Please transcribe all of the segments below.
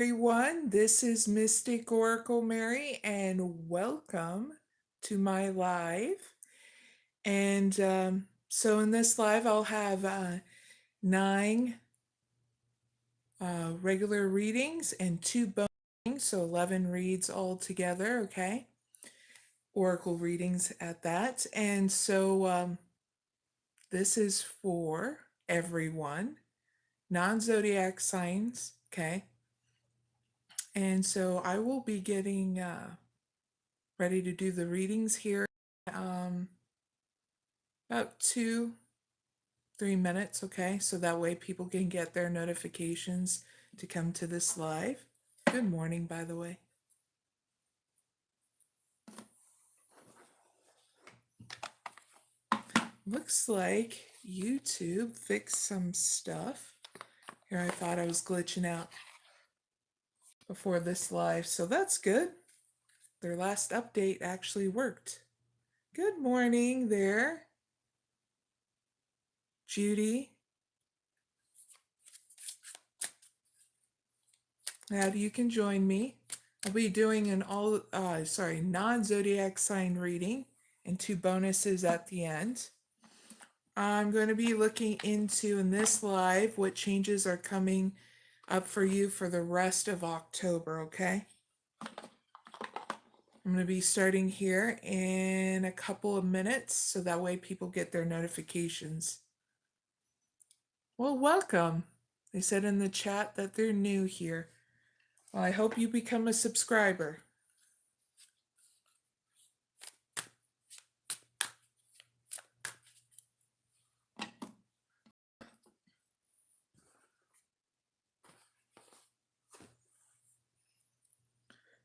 Everyone, this is mysticoraclemary and welcome to my live. And so in this live, I'll have 9 regular readings and 2 bonus readings, so 11 reads all together, okay? Oracle readings at that. And so this is for everyone, non-zodiac signs, okay? And so I will be getting ready to do the readings here about 2-3 minutes, okay? So that way people can get their notifications to come to this live. Good morning, by the way. Looks like YouTube fixed some stuff. Here I thought I was glitching out before this live, so that's good. Their last update actually worked. Good morning there, Judy. Now you can join me. I'll be doing an non-zodiac sign reading and 2 bonuses at the end. I'm going to be looking into in this live what changes are coming up for you for the rest of October, okay? I'm going to be starting here in a couple of minutes so that way people get their notifications. Well, welcome. They said in the chat that they're new here. Well, I hope you become a subscriber.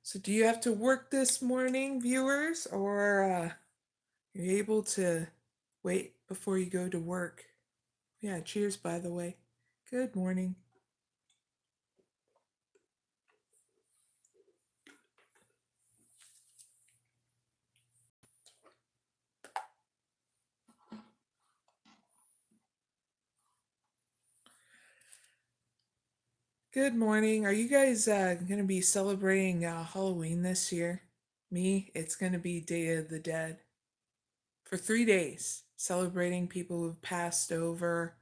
So do you have to work this morning, viewers, or you're able to wait before you go to work? Yeah, cheers, by the way. Good morning. Good morning. Are you guys going to be celebrating Halloween this year? Me, it's going to be Day of the Dead for 3 days, celebrating people who've passed over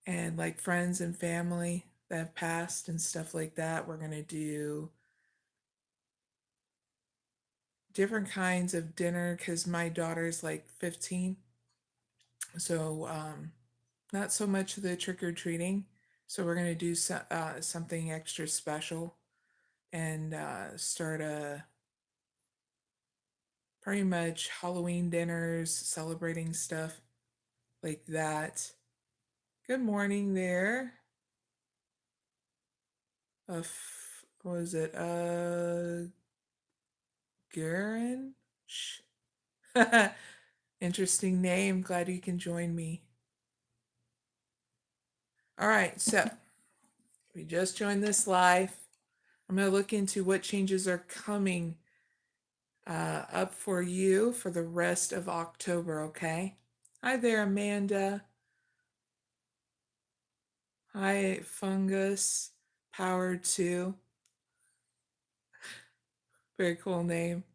and like friends and family that have passed and stuff like that. We're going to do different kinds of dinner because my daughter's like 15. So not so much the trick-or-treating. So we're going to do something extra special and start pretty much Halloween dinners, celebrating stuff like that. Good morning there. What was it? Garen? Interesting name. Glad you can join me. All right, so we just joined this live. I'm going to look into what changes are coming up for you for the rest of October, okay? Hi there, Amanda. Hi, Fungus. Power 2. Very cool name.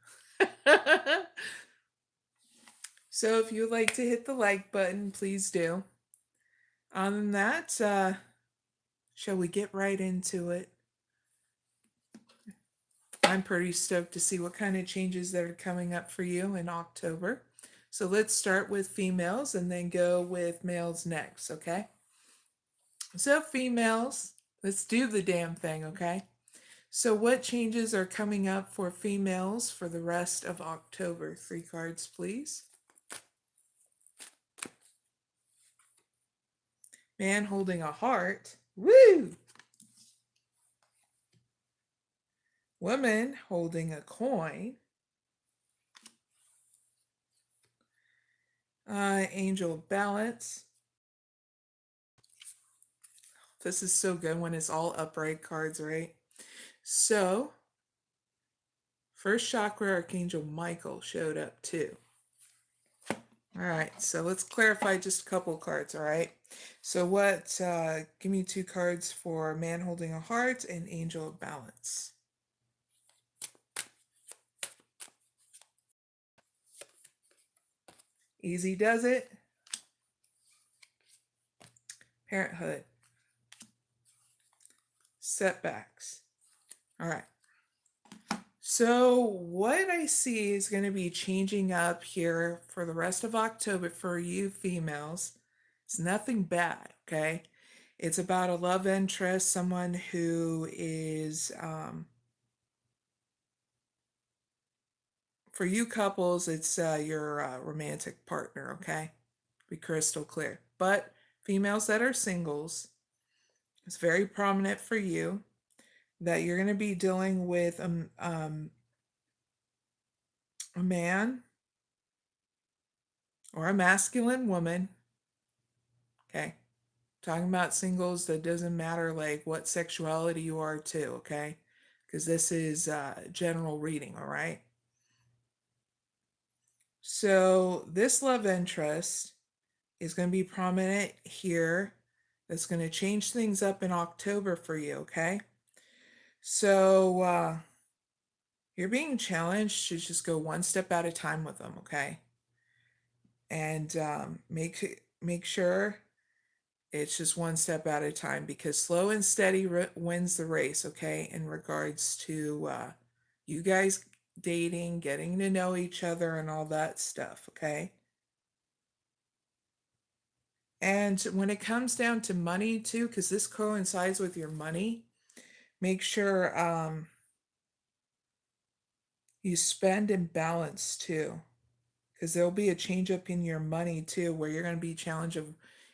So if you would like to hit the like button, please do. Other than that, shall we get right into it? I'm pretty stoked to see what kind of changes that are coming up for you in October. So let's start with females and then go with males next, okay? So females, let's do the damn thing, okay? So what changes are coming up for females for the rest of October? 3 cards, please. Man holding a heart. Woo! Woman holding a coin. Angel of balance. This is so good when it's all upright cards, right? So, first chakra Archangel Michael showed up too. All right, so let's clarify just a couple cards, all right? So give me 2 cards for Man Holding a Heart and Angel of Balance. Easy does it. Parenthood. Setbacks. All right. So what I see is going to be changing up here for the rest of October for you females. It's nothing bad, okay? It's about a love interest, someone who is, for you couples, it's your romantic partner, okay? Be crystal clear. But females that are singles, it's very prominent for you that you're going to be dealing with a man or a masculine woman, okay? Talking about singles, that doesn't matter like what sexuality you are too, okay? Because this is general reading, all right? So this love interest is going to be prominent here. That's going to change things up in October for you, okay? So you're being challenged to just go one step at a time with them, okay? And make sure it's just one step at a time, because slow and steady wins the race, okay? In regards to you guys dating, getting to know each other, and all that stuff, okay? And when it comes down to money too, because this coincides with your money, make sure you spend in balance too, because there'll be a change up in your money too, where you're going to be challenged of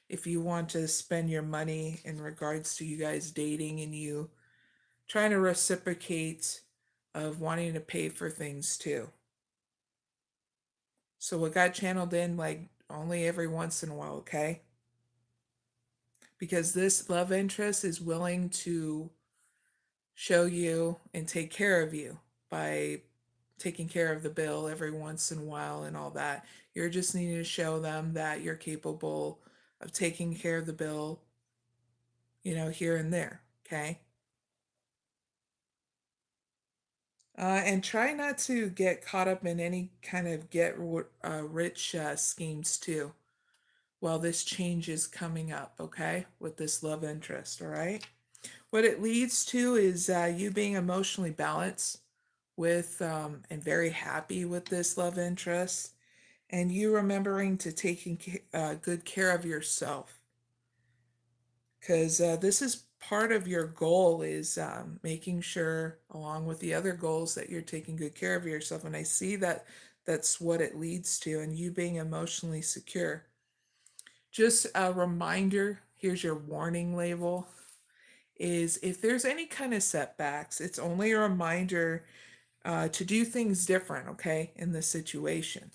if you want to spend your money in regards to you guys dating and you trying to reciprocate of wanting to pay for things too. So what got channeled in like only every once in a while, okay? Because this love interest is willing to show you and take care of you by taking care of the bill every once in a while and all that. You're just needing to show them that you're capable of taking care of the bill, here and there, okay? And try not to get caught up in any kind of rich schemes too while this change is coming up, okay, with this love interest, all right? What it leads to is you being emotionally balanced with and very happy with this love interest, and you remembering to taking good care of yourself, because this is part of your goal is making sure, along with the other goals, that you're taking good care of yourself. And I see that that's what it leads to, and you being emotionally secure. Just a reminder, here's your warning label, is if there's any kind of setbacks, it's only a reminder to do things different, okay, in this situation.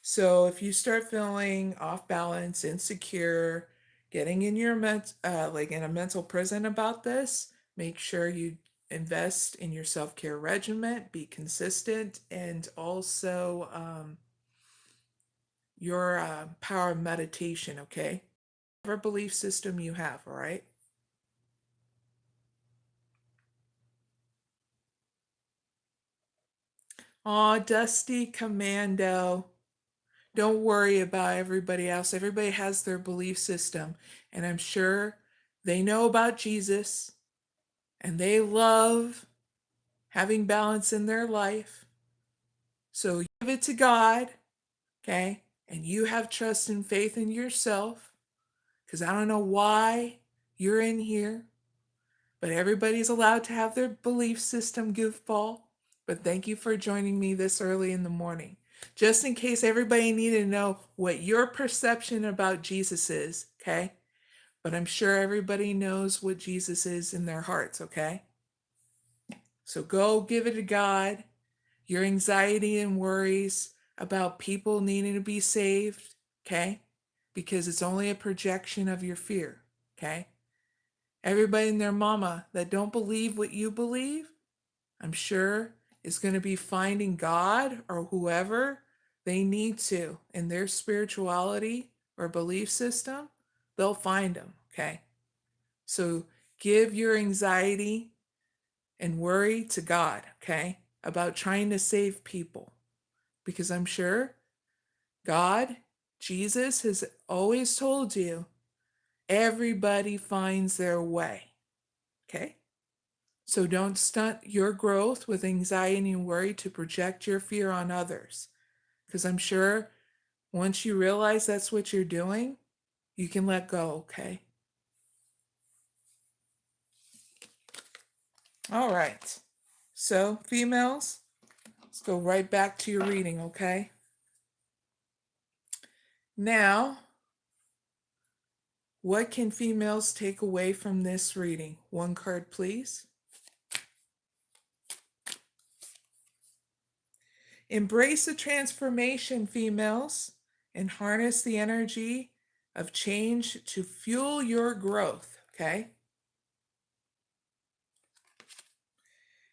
So if you start feeling off balance, insecure, getting in your like in a mental prison about this, make sure you invest in your self-care regimen, be consistent, and also your power of meditation, okay? Whatever belief system you have, all right? Aw, Dusty Commando. Don't worry about everybody else. Everybody has their belief system, and I'm sure they know about Jesus and they love having balance in their life. So give it to God, okay? And you have trust and faith in yourself, because I don't know why you're in here, but everybody's allowed to have their belief system, goofball. But thank you for joining me this early in the morning. Just in case everybody needed to know what your perception about Jesus is, okay? But I'm sure everybody knows what Jesus is in their hearts, okay? So go give it to God. Your anxiety and worries about people needing to be saved, okay? Because it's only a projection of your fear, okay? Everybody and their mama that don't believe what you believe, I'm sure is going to be finding God or whoever they need to in their spirituality or belief system. they'll find them, okay? So give your anxiety and worry to God, okay, about trying to save people. Because I'm sure God, Jesus, has always told you everybody finds their way, okay? So don't stunt your growth with anxiety and worry to project your fear on others. Because I'm sure once you realize that's what you're doing, you can let go, okay? All right. So, females, let's go right back to your reading, okay? Now, what can females take away from this reading? One card, please. Embrace the transformation, females, and harness the energy of change to fuel your growth, okay?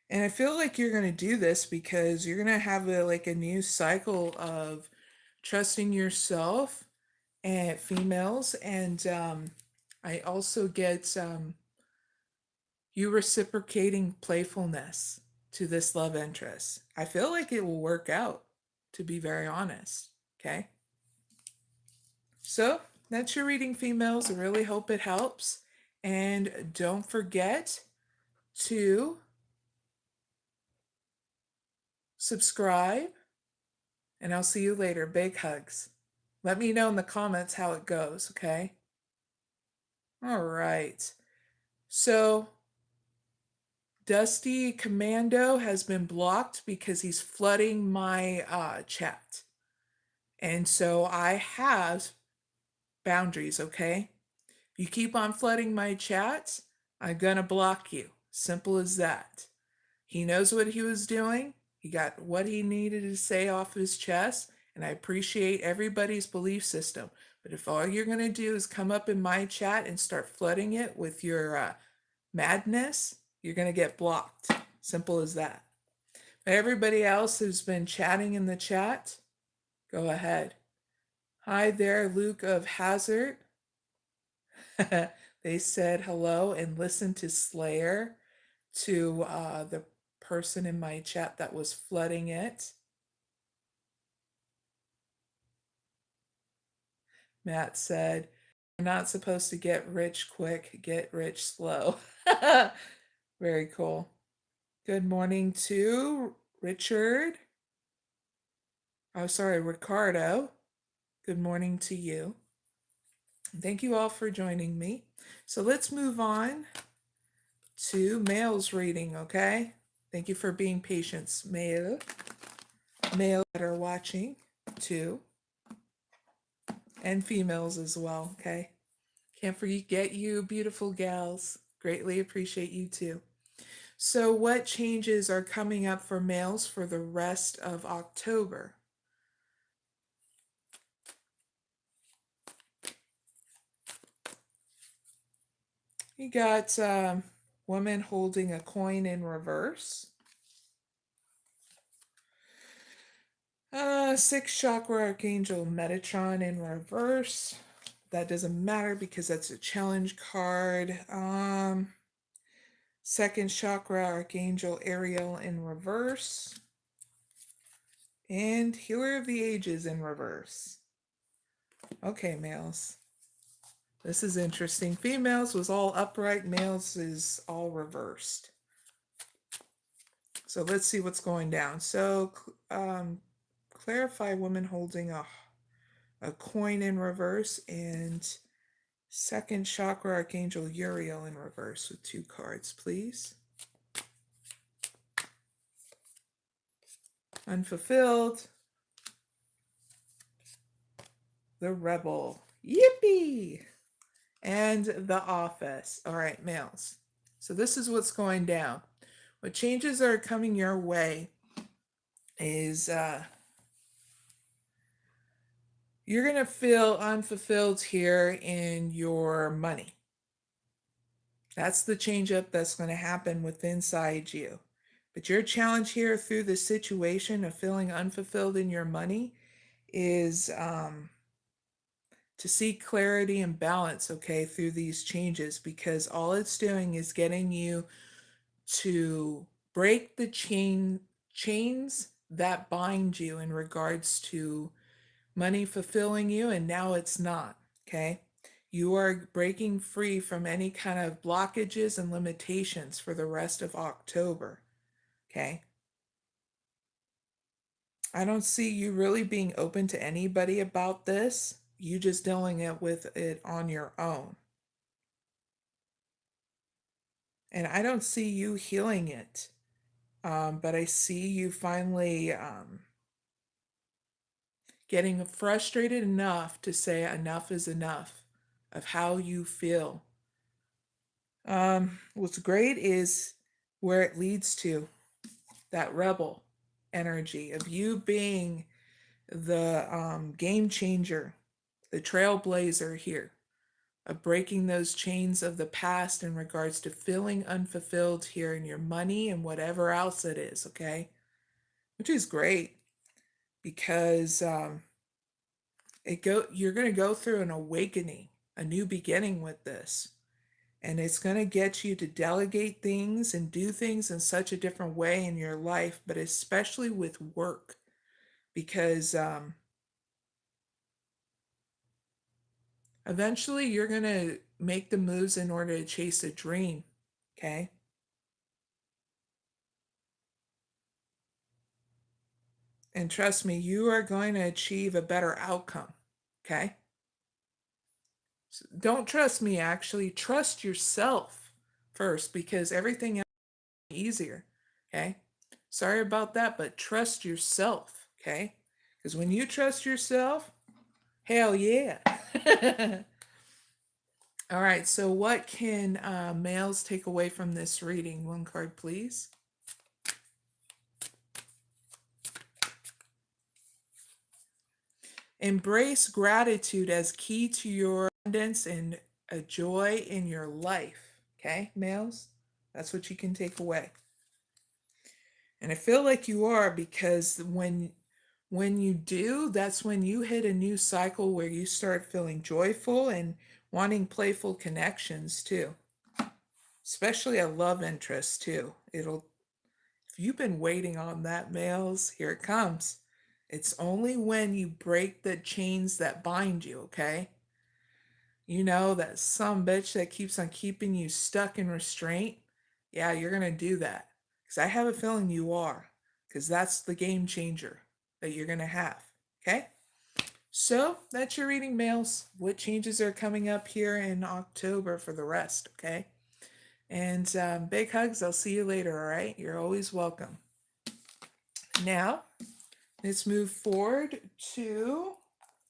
And I feel like you're going to do this because you're going to have a new cycle of trusting yourself and females. And I also get you reciprocating playfulness to this love interest. I feel like it will work out, to be very honest. Okay. So that's your reading, females. I really hope it helps. And don't forget to subscribe. And I'll see you later. Big hugs. Let me know in the comments how it goes, okay? All right. So Dusty Commando has been blocked because he's flooding my chat. And so I have boundaries, okay? If you keep on flooding my chat, I'm going to block you. Simple as that. He knows what he was doing. He got what he needed to say off his chest. And I appreciate everybody's belief system. But if all you're going to do is come up in my chat and start flooding it with your madness, you're going to get blocked. Simple as that. But everybody else who's been chatting in the chat, go ahead. Hi there, Luke of Hazard. They said hello and listen to Slayer, to the person in my chat that was flooding it. Matt said, "You're not supposed to get rich quick, get rich slow." Very cool. Good morning to Richard. Oh, sorry, Ricardo. Good morning to you. Thank you all for joining me. So let's move on to males reading, okay? Thank you for being patient, male that are watching too, and females as well, okay? Can't forget you, beautiful gals. Greatly appreciate you too. So what changes are coming up for males for the rest of October? You got woman holding a coin in reverse. Sixth chakra archangel Metatron in reverse. That doesn't matter because that's a challenge card. Second chakra archangel Ariel in reverse. And Healer of the Ages in reverse. Okay, males. This is interesting. Females was all upright. Males is all reversed. So let's see what's going down. So clarify woman holding a coin in reverse, and second chakra archangel Uriel in reverse with 2 cards, please. Unfulfilled. The Rebel. Yippee! And The Office. All right, males. So this is what's going down. What changes are coming your way is you're going to feel unfulfilled here in your money. That's the change up that's going to happen within inside you. But your challenge here through the situation of feeling unfulfilled in your money is to seek clarity and balance, okay, through these changes, because all it's doing is getting you to break the chains that bind you in regards to money fulfilling you, and now it's not, okay? You are breaking free from any kind of blockages and limitations for the rest of October, okay? I don't see you really being open to anybody about this. You just dealing it with it on your own. And I don't see you healing it. But I see you finally getting frustrated enough to say enough is enough of how you feel. What's great is where it leads to, that rebel energy of you being the game changer, the trailblazer here, of breaking those chains of the past in regards to feeling unfulfilled here in your money and whatever else it is, okay? Which is great because you're going to go through an awakening, a new beginning with this. And it's going to get you to delegate things and do things in such a different way in your life, but especially with work, because eventually you're going to make the moves in order to chase a dream, okay? And trust me, you are going to achieve a better outcome, okay? So don't trust me, actually. Trust yourself first, because everything else is easier, okay? Sorry about that, but trust yourself, okay? Because when you trust yourself, hell yeah. All right, so what can males take away from this reading? One card, please. Embrace gratitude as key to your abundance and a joy in your life. Okay, males? That's what you can take away. And I feel like you are, because when you do, that's when you hit a new cycle where you start feeling joyful and wanting playful connections too. Especially a love interest too. If you've been waiting on that, males, here it comes. It's only when you break the chains that bind you, okay? You know, that some bitch that keeps on keeping you stuck in restraint. Yeah, you're going to do that. Because I have a feeling you are. Because that's the game changer that you're going to have. Okay? So that's your reading, males. What changes are coming up here in October for the rest, okay? And big hugs. I'll see you later, all right? You're always welcome. Now, let's move forward to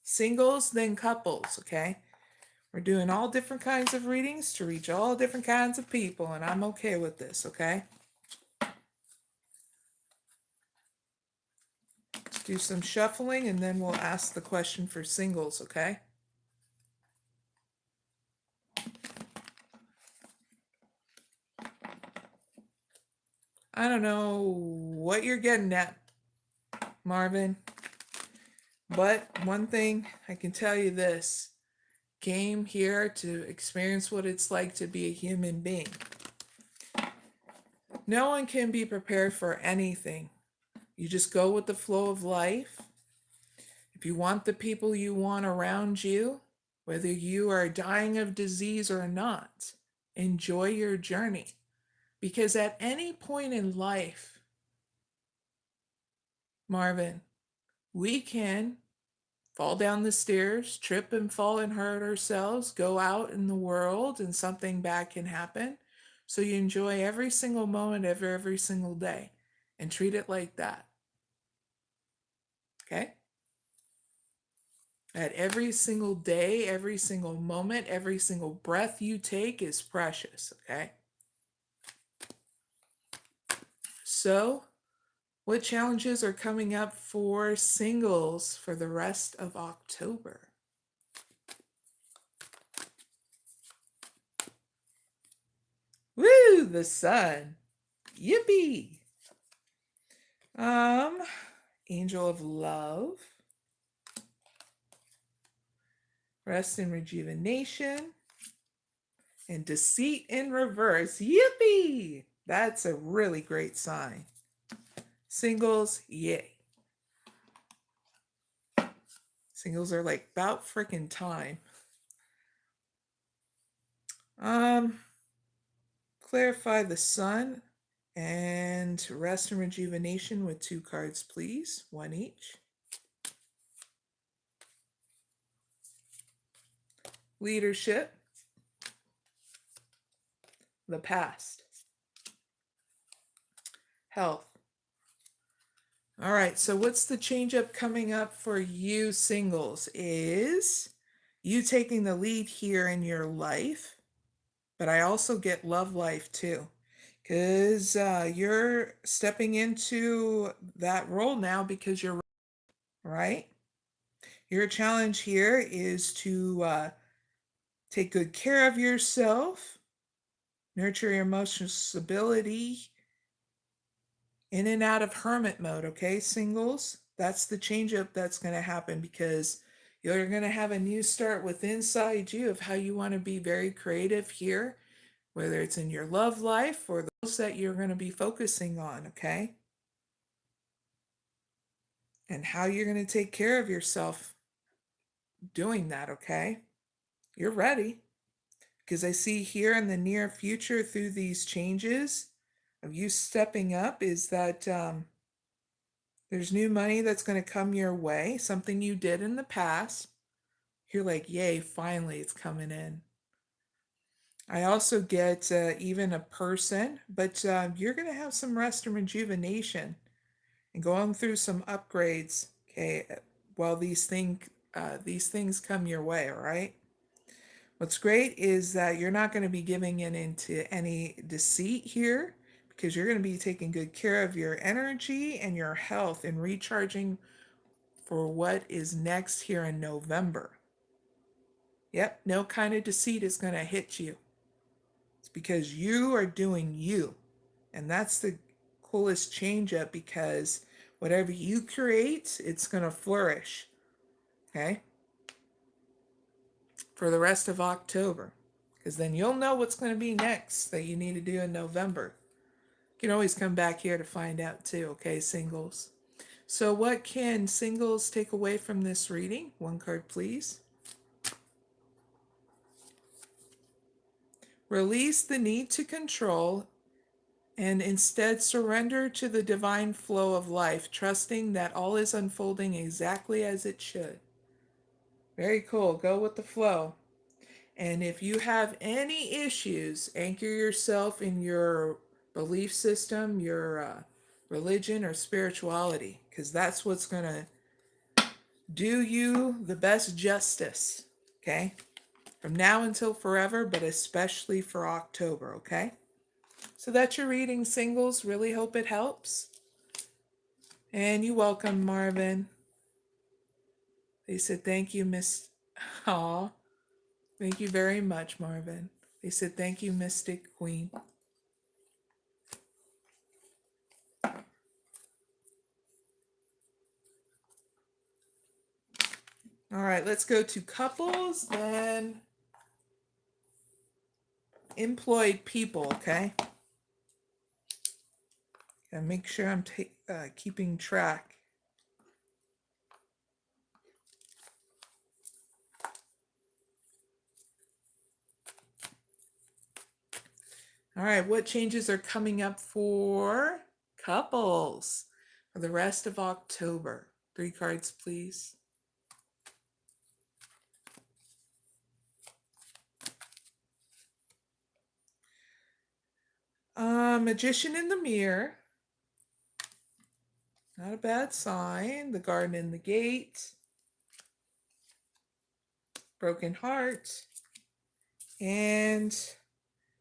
singles, then couples, okay? We're doing all different kinds of readings to reach all different kinds of people, and I'm okay with this, okay? Let's do some shuffling, and then we'll ask the question for singles, okay? I don't know what you're getting at, Marvin, but one thing I can tell you this. Came here to experience what it's like to be a human being. No one can be prepared for anything. You just go with the flow of life. If you want the people you want around you, whether you are dying of disease or not, enjoy your journey. Because at any point in life, Marvin, we can fall down the stairs, trip and fall and hurt ourselves, go out in the world, and something bad can happen. So you enjoy every single moment of every single day and treat it like that. Okay? That every single day, every single moment, every single breath you take is precious. Okay? So, what challenges are coming up for singles for the rest of October? Woo, the sun. Yippee. Angel of love. Rest and rejuvenation. And deceit in reverse. Yippee! That's a really great sign. Singles, yay. Singles are like about freaking time. Clarify the sun and rest and rejuvenation with 2 cards, please. 1 each. Leadership. The past. Health. All right, so what's the change up coming up for you singles is you taking the lead here in your life, but I also get love life too, because you're stepping into that role now because you're right. Your challenge here is to take good care of yourself, nurture your emotional stability, in and out of hermit mode, okay, singles? That's the change up that's going to happen because you're going to have a new start within inside you of how you want to be very creative here, whether it's in your love life or those that you're going to be focusing on, okay? And how you're going to take care of yourself doing that, okay? You're ready. Because I see here in the near future through these changes of you stepping up is that there's new money that's going to come your way, something you did in the past. You're like, yay, finally it's coming in. I also get even a person, but you're going to have some rest and rejuvenation and going through some upgrades, okay, while these things come your way, all right? What's great is that you're not going to be giving in into any deceit here because you're going to be taking good care of your energy and your health and recharging for what is next here in November. Yep, no kind of deceit is going to hit you. It's because you are doing you. And that's the coolest change up because whatever you create, it's going to flourish. Okay? For the rest of October. Because then you'll know what's going to be next that you need to do in November. You can always come back here to find out too, okay, singles? So what can singles take away from this reading? 1 card, please. Release the need to control and instead surrender to the divine flow of life, trusting that all is unfolding exactly as it should. Very cool. Go with the flow. And if you have any issues, anchor yourself in your belief system, your religion or spirituality, because that's what's going to do you the best justice, okay? From now until forever, but especially for October, okay? So that's your reading, singles. Really hope it helps. And you're welcome, Marvin. They said, thank you, Miss... Aw. Thank you very much, Marvin. They said, thank you, Mystic Queen. All right, let's go to couples, then employed people, okay? Gotta make sure I'm keeping track. All right, what changes are coming up for couples for the rest of October? 3 cards, please. Magician in the mirror. Not a bad sign. The garden in the gate. Broken heart. And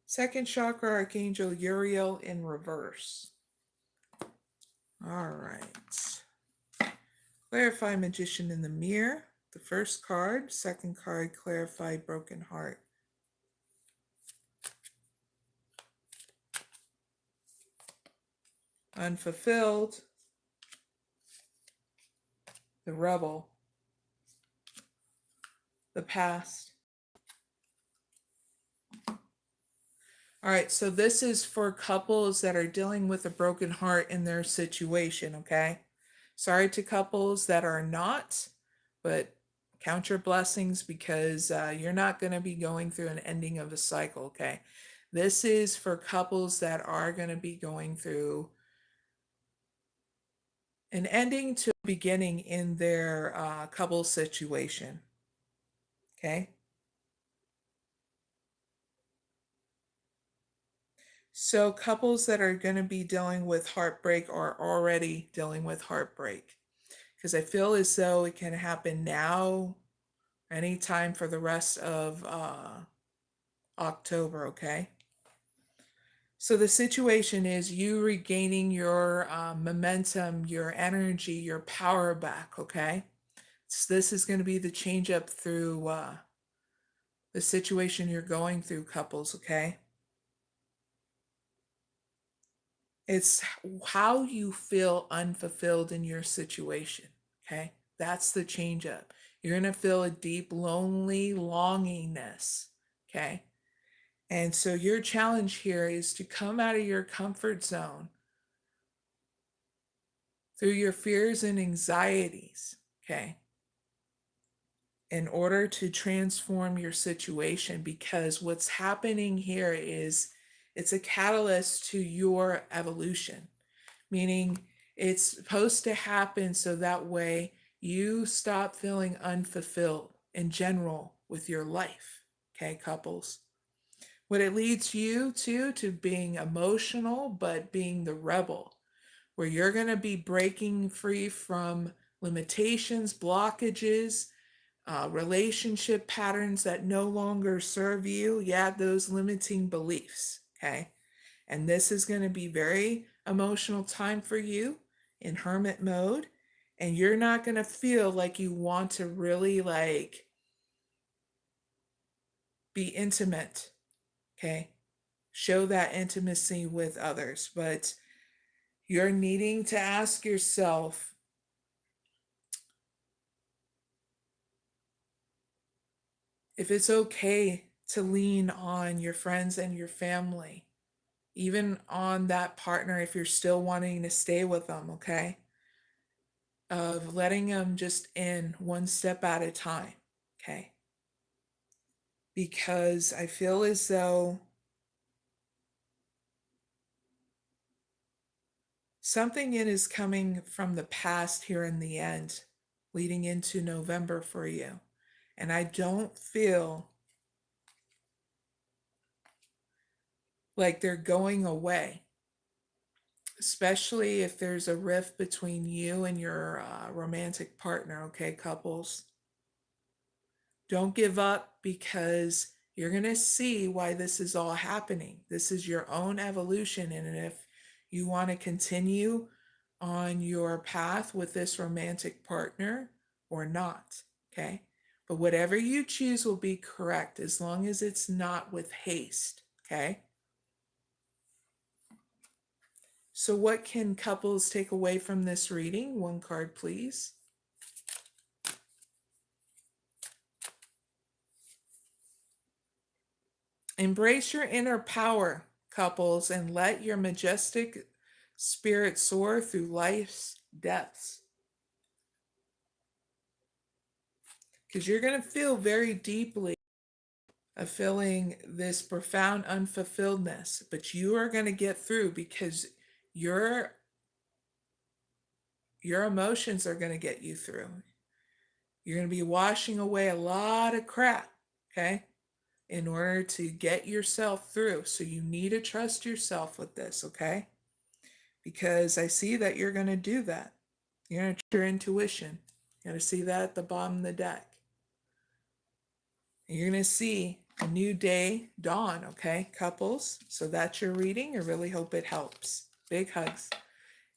second chakra, Archangel Uriel in reverse. All right. Clarify Magician in the mirror. The first card. Second card, clarify broken heart. Unfulfilled. The rebel. the past. All right, so this is for couples that are dealing with a broken heart in their situation, okay? Sorry to couples that are not, but count your blessings because you're not going to be going through an ending of a cycle, okay? This is for couples that are going to be going through an ending to a beginning in their couple situation, okay? So couples that are going to be dealing with heartbreak are already dealing with heartbreak because I feel as though it can happen now, anytime for the rest of October, okay? So the situation is you regaining your momentum, your energy, your power back, okay? So this is going to be the change up through the situation you're going through, couples, okay? It's how you feel unfulfilled in your situation, okay? That's the change up. You're going to feel a deep, lonely longingness, okay? And so your challenge here is to come out of your comfort zone through your fears and anxieties, okay? In order to transform your situation, because what's happening here is it's a catalyst to your evolution, meaning it's supposed to happen so that way you stop feeling unfulfilled in general with your life, okay, couples? What it leads you to being emotional, but being the rebel, where you're going to be breaking free from limitations, blockages, relationship patterns that no longer serve you. Yeah, those limiting beliefs. Okay. And this is going to be very emotional time for you in hermit mode. And you're not going to feel like you want to really like be intimate. Okay. Show that intimacy with others. But you're needing to ask yourself, if it's okay to lean on your friends and your family, even on that partner, if you're still wanting to stay with them, okay? Of letting them just in one step at a time, okay? Because I feel as though something in is coming from the past here in the end, leading into November for you. And I don't feel like they're going away, especially if there's a rift between you and your romantic partner, okay, couples? Don't give up because you're going to see why this is all happening. This is your own evolution. And if you want to continue on your path with this romantic partner or not, okay? But whatever you choose will be correct as long as it's not with haste, okay? So, what can couples take away from this reading? One card, please. Embrace your inner power, couples, and let your majestic spirit soar through life's depths. Because you're going to feel very deeply of feeling this profound unfulfilledness, but you are going to get through because your emotions are going to get you through. You're going to be washing away a lot of crap, okay, in order to get yourself through. So you need to trust yourself with this, okay? Because I see that you're going to do that. You're going to trust your intuition. You're going to see that at the bottom of the deck. And you're going to see a new day dawn, okay, couples? So that's your reading. I really hope it helps. Big hugs.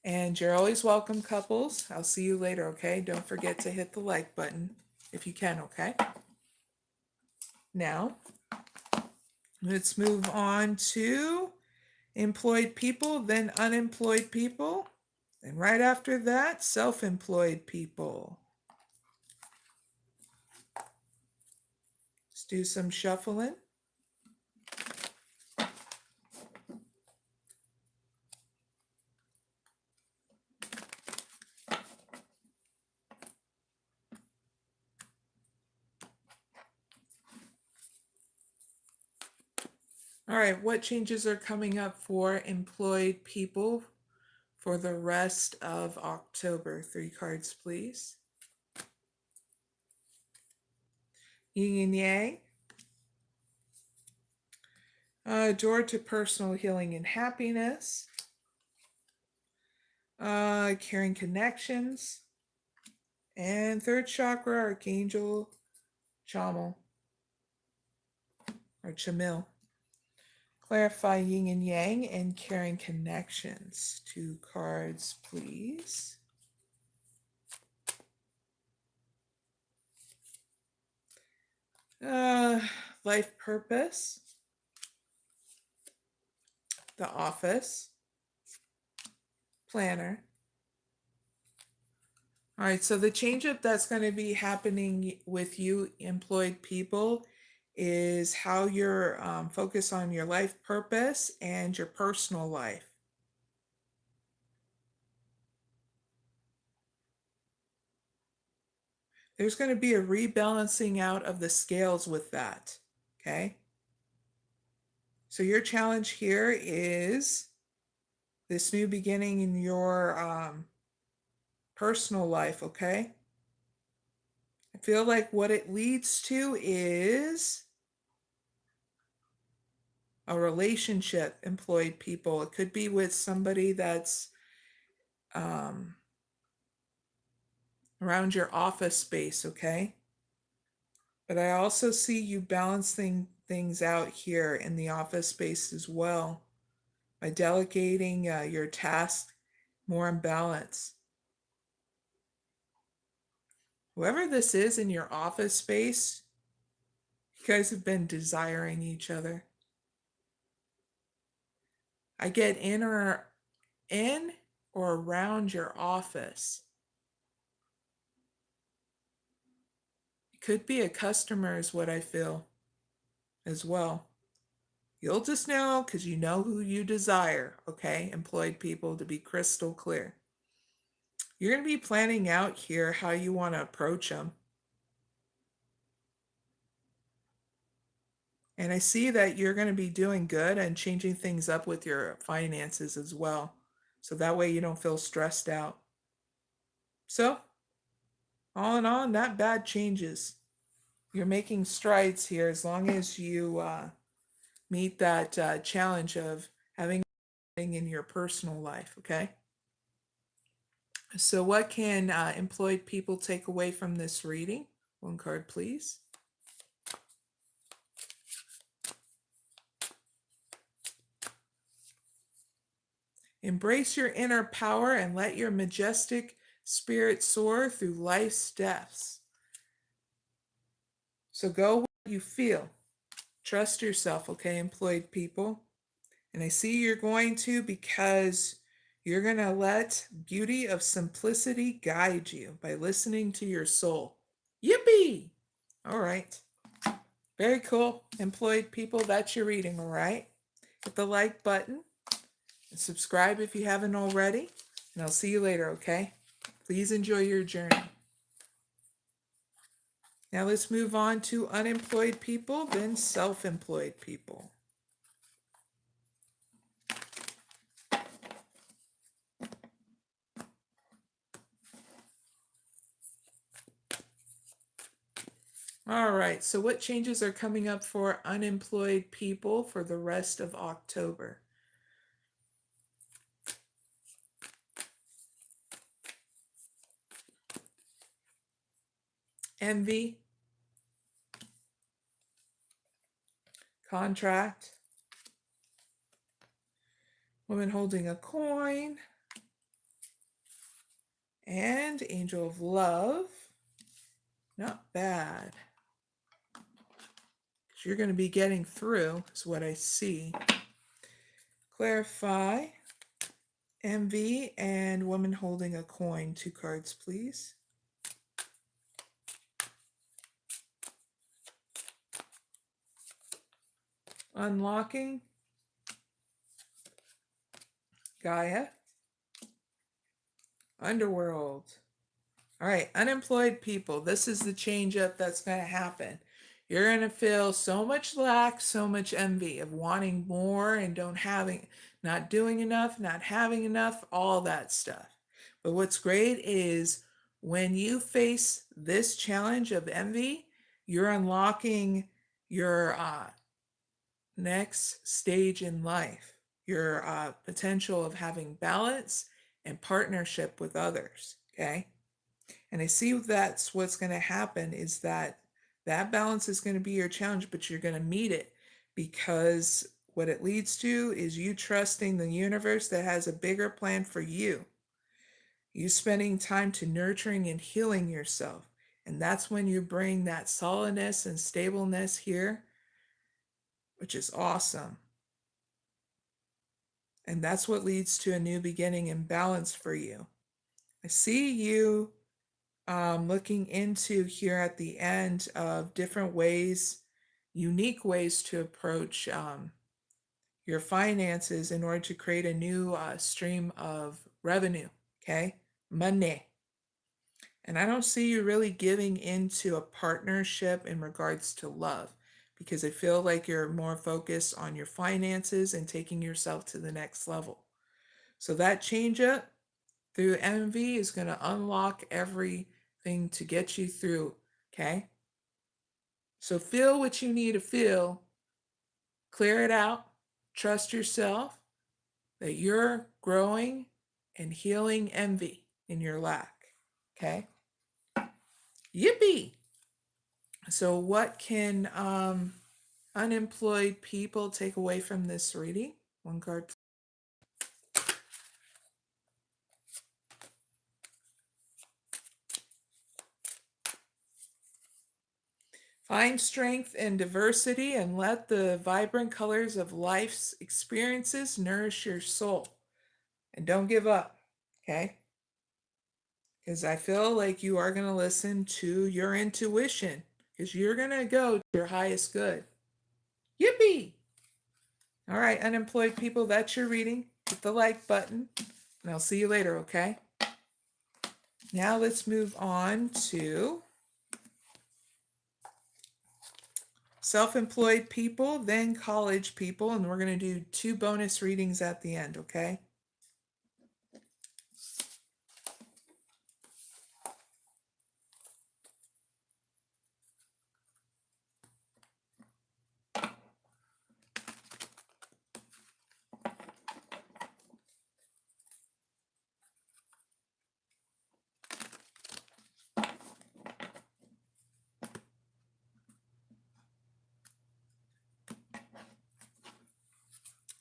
And you're always welcome, couples. I'll see you later, okay? Don't forget to hit the like button if you can, okay? Now, let's move on to employed people, then unemployed people. And right after that, self-employed people. do some shuffling. All right, what changes are coming up for employed people for the rest of October? 3 cards, please. Yin and Yang. Door to personal healing and happiness. Caring connections. And third chakra, Archangel Chamel or Chamil. Clarify yin and yang and caring connections. 2 cards, please. Life purpose. The office. Planner. All right, so the change up that's going to be happening with you employed people is how you're focused on your life purpose and your personal life. There's going to be a rebalancing out of the scales with that, okay? So your challenge here is this new beginning in your personal life, okay? I feel like what it leads to is a relationship, employed people. It could be with somebody that's around your office space, okay? But I also see you balancing things out here in the office space as well by delegating your task more in balance. Whoever this is in your office space, you guys have been desiring each other. I get in or around your office. It could be a customer is what I feel as well. You'll just know because you know who you desire, okay? Employed people, to be crystal clear. You're going to be planning out here how you want to approach them. And I see that you're going to be doing good and changing things up with your finances as well. So that way you don't feel stressed out. So, all in all, not bad changes. You're making strides here as long as you meet that challenge of having in your personal life, okay? So what can employed people take away from this reading? 1 card, please. Embrace your inner power and let your majestic spirit soar through life's depths. So go where you feel. Trust yourself, okay, employed people? And I see you're going to because you're going to let beauty of simplicity guide you by listening to your soul. Yippee! All right. Very cool. Employed people, that's your reading, all right? Hit the like button and subscribe if you haven't already. And I'll see you later, okay? Please enjoy your journey. Now let's move on to unemployed people, then self-employed people. All right, so what changes are coming up for unemployed people for the rest of October? Envy, contract, woman holding a coin, and angel of love. Not bad. You're going to be getting through, is what I see. Clarify, envy, and woman holding a coin. 2 cards, please. unlocking Gaia, underworld. All right, unemployed people, this is the change up that's going to happen. You're going to feel so much lack, so much envy of wanting more and not doing enough, not having enough, all that stuff. But what's great is when you face this challenge of envy, you're unlocking your next stage in life, your potential of having balance and partnership with others, okay? And I see that's what's going to happen is that balance is going to be your challenge, but you're going to meet it because what it leads to is you trusting the universe that has a bigger plan for you. You spending time to nurturing and healing yourself. And that's when you bring that solidness and stableness here, which is awesome. And that's what leads to a new beginning and balance for you. I see you looking into here at the end of different ways, unique ways to approach your finances in order to create a new stream of revenue, okay? Money. And I don't see you really giving into a partnership in regards to love because I feel like you're more focused on your finances and taking yourself to the next level. So that change up through envy is going to unlock everything to get you through, okay? So feel what you need to feel, clear it out, trust yourself that you're growing and healing envy in your lack, okay? Yippee! So what can unemployed people take away from this reading? One card. Find strength in diversity and let the vibrant colors of life's experiences nourish your soul. And don't give up, okay? Because I feel like you are going to listen to your intuition because you're going to go to your highest good. Yippee! All right, unemployed people, that's your reading. Hit the like button, and I'll see you later, okay? Now let's move on to self-employed people, then college people, and we're going to do 2 bonus readings at the end, okay?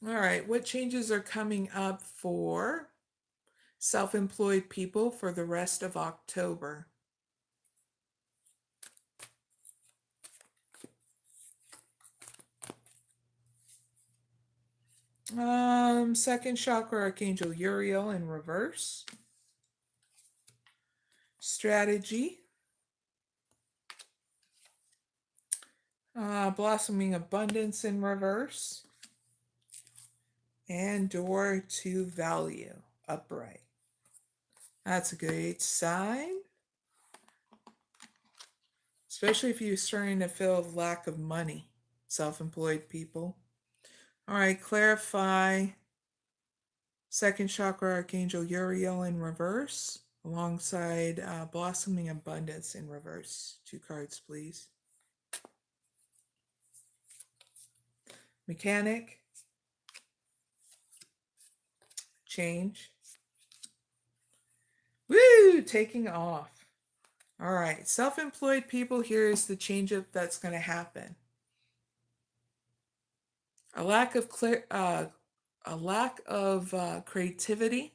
All right, what changes are coming up for self-employed people for the rest of October? Second chakra archangel Uriel in reverse. Strategy. Blossoming abundance in reverse. And door to value upright. That's a great sign. Especially if you're starting to feel lack of money, self-employed people. All right, clarify. Second chakra archangel Uriel in reverse alongside blossoming abundance in reverse. 2 cards, please. Mechanic. Change. Woo! Taking off. All right, self-employed people, here is the change up that's going to happen. A lack of creativity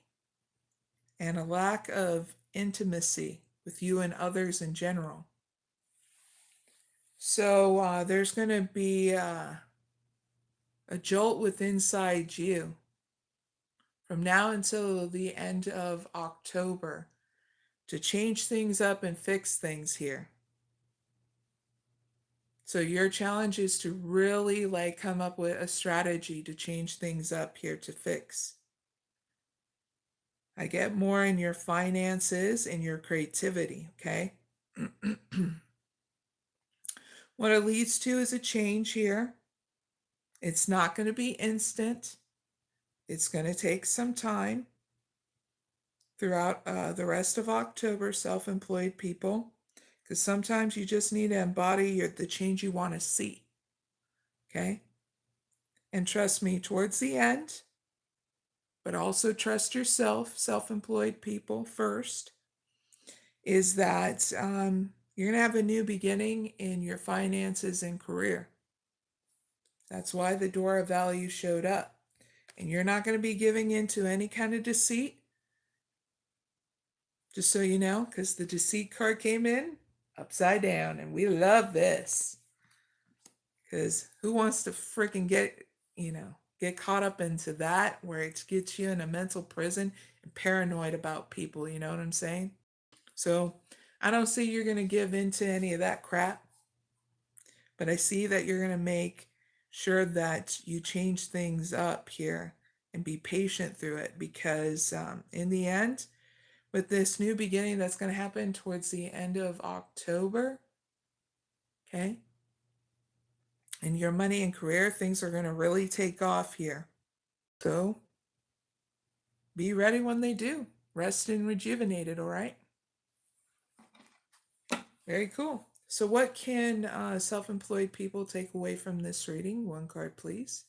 and a lack of intimacy with you and others in general. So there's going to be a jolt within inside you from now until the end of October to change things up and fix things here. So your challenge is to really like come up with a strategy to change things up here to fix. I get more in your finances and your creativity, okay? What it leads to is a change here. It's not going to be instant. It's going to take some time throughout the rest of October, self-employed people, because sometimes you just need to embody the change you want to see, okay? And trust me, towards the end, but also trust yourself, self-employed people first, is that you're going to have a new beginning in your finances and career. That's why the door of value showed up. And you're not going to be giving into any kind of deceit, just so you know, because the deceit card came in upside down, and we love this. Because who wants to freaking get caught up into that where it gets you in a mental prison and paranoid about people, you know what I'm saying? So I don't see you're going to give into any of that crap, but I see that you're going to make sure that you change things up here and be patient through it, because in the end, with this new beginning that's going to happen towards the end of October, okay, in your money and career, things are going to really take off here. So be ready when they do. Rest and rejuvenated, all right? Very cool. So what can self-employed people take away from this reading? One card, please.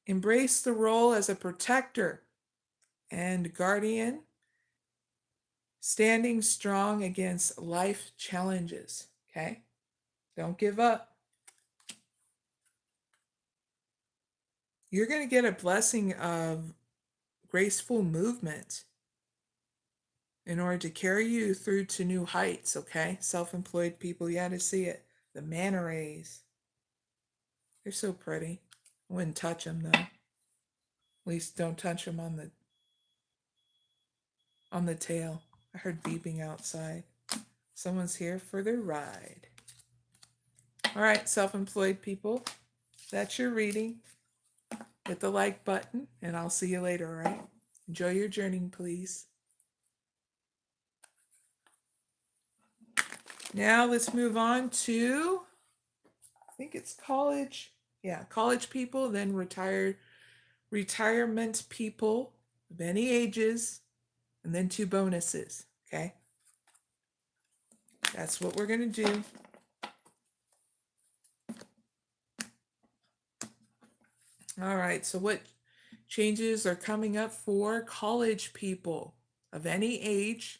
Embrace the role as a protector and guardian, standing strong against life challenges, okay? Don't give up. You're going to get a blessing of graceful movement in order to carry you through to new heights, okay? Self-employed people, you got to see it. The manta rays. They're so pretty. I wouldn't touch them, though. At least don't touch them on the tail. I heard beeping outside. Someone's here for their ride. All right, self-employed people, that's your reading. Hit the like button, and I'll see you later, all right? Enjoy your journey, please. Now let's move on to, I think it's college. Yeah, college people, then retirement people of any ages, and then 2 bonuses, okay? That's what we're going to do. All right, so what changes are coming up for college people of any age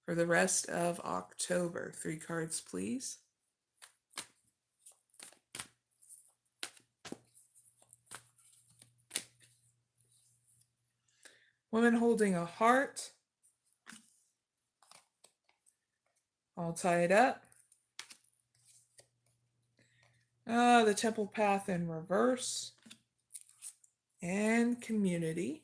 for the rest of October? 3 cards, please. Woman holding a heart, all tied up. The temple path in reverse, and community.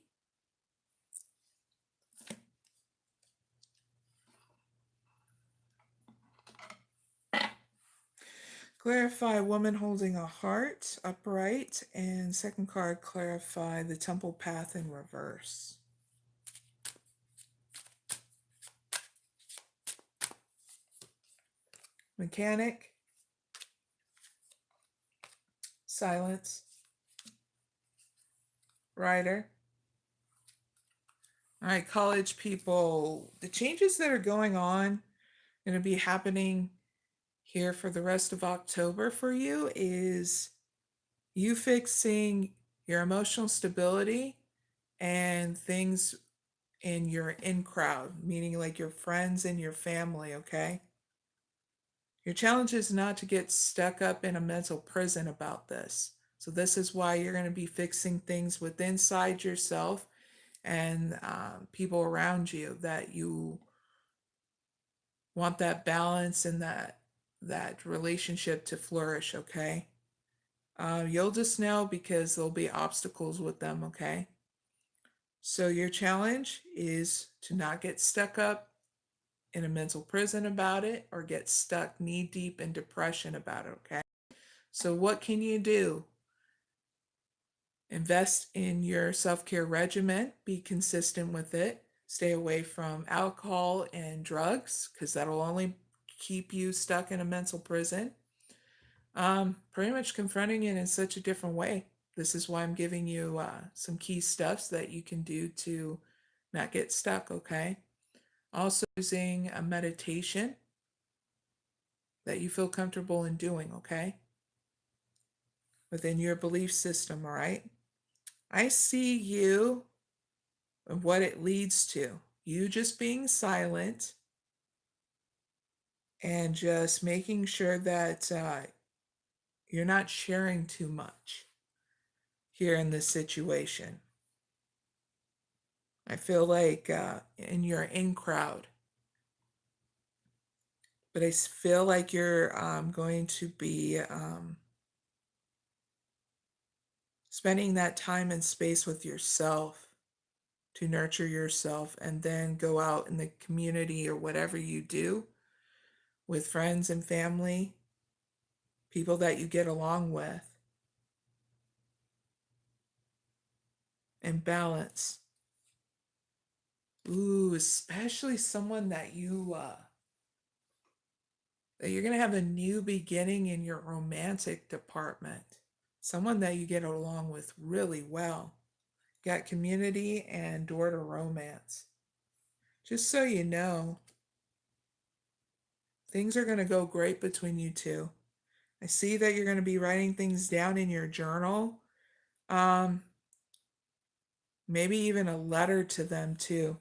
Clarify woman holding a heart upright, and second card, clarify the temple path in reverse. Mechanic, silence, rider. All right, college people, the changes that are going on, going to be happening here for the rest of October for you is you fixing your emotional stability and things in your in crowd, meaning like your friends and your family, okay? Your challenge is not to get stuck up in a mental prison about this. So this is why you're going to be fixing things with inside yourself and people around you, that you want that balance and that relationship to flourish, okay? You'll just know because there'll be obstacles with them, okay? So your challenge is to not get stuck up in a mental prison about it or get stuck knee deep in depression about it, okay? So what can you do? Invest in your self-care regimen, be consistent with it. Stay away from alcohol and drugs because that'll only keep you stuck in a mental prison. Pretty much confronting it in such a different way. This is why I'm giving you some key steps that you can do to not get stuck, okay? Also using a meditation that you feel comfortable in doing, okay? Within your belief system, all right? I see you and what it leads to. You just being silent and just making sure that you're not sharing too much here in this situation. I feel like in your in crowd, but I feel like you're going to be spending that time and space with yourself to nurture yourself and then go out in the community or whatever you do with friends and family, people that you get along with, and balance. Ooh, especially someone that you're going to have a new beginning in your romantic department. Someone that you get along with really well. Got community and door to romance. Just so you know, things are going to go great between you two. I see that you're going to be writing things down in your journal. Um, Maybe even a letter to them too.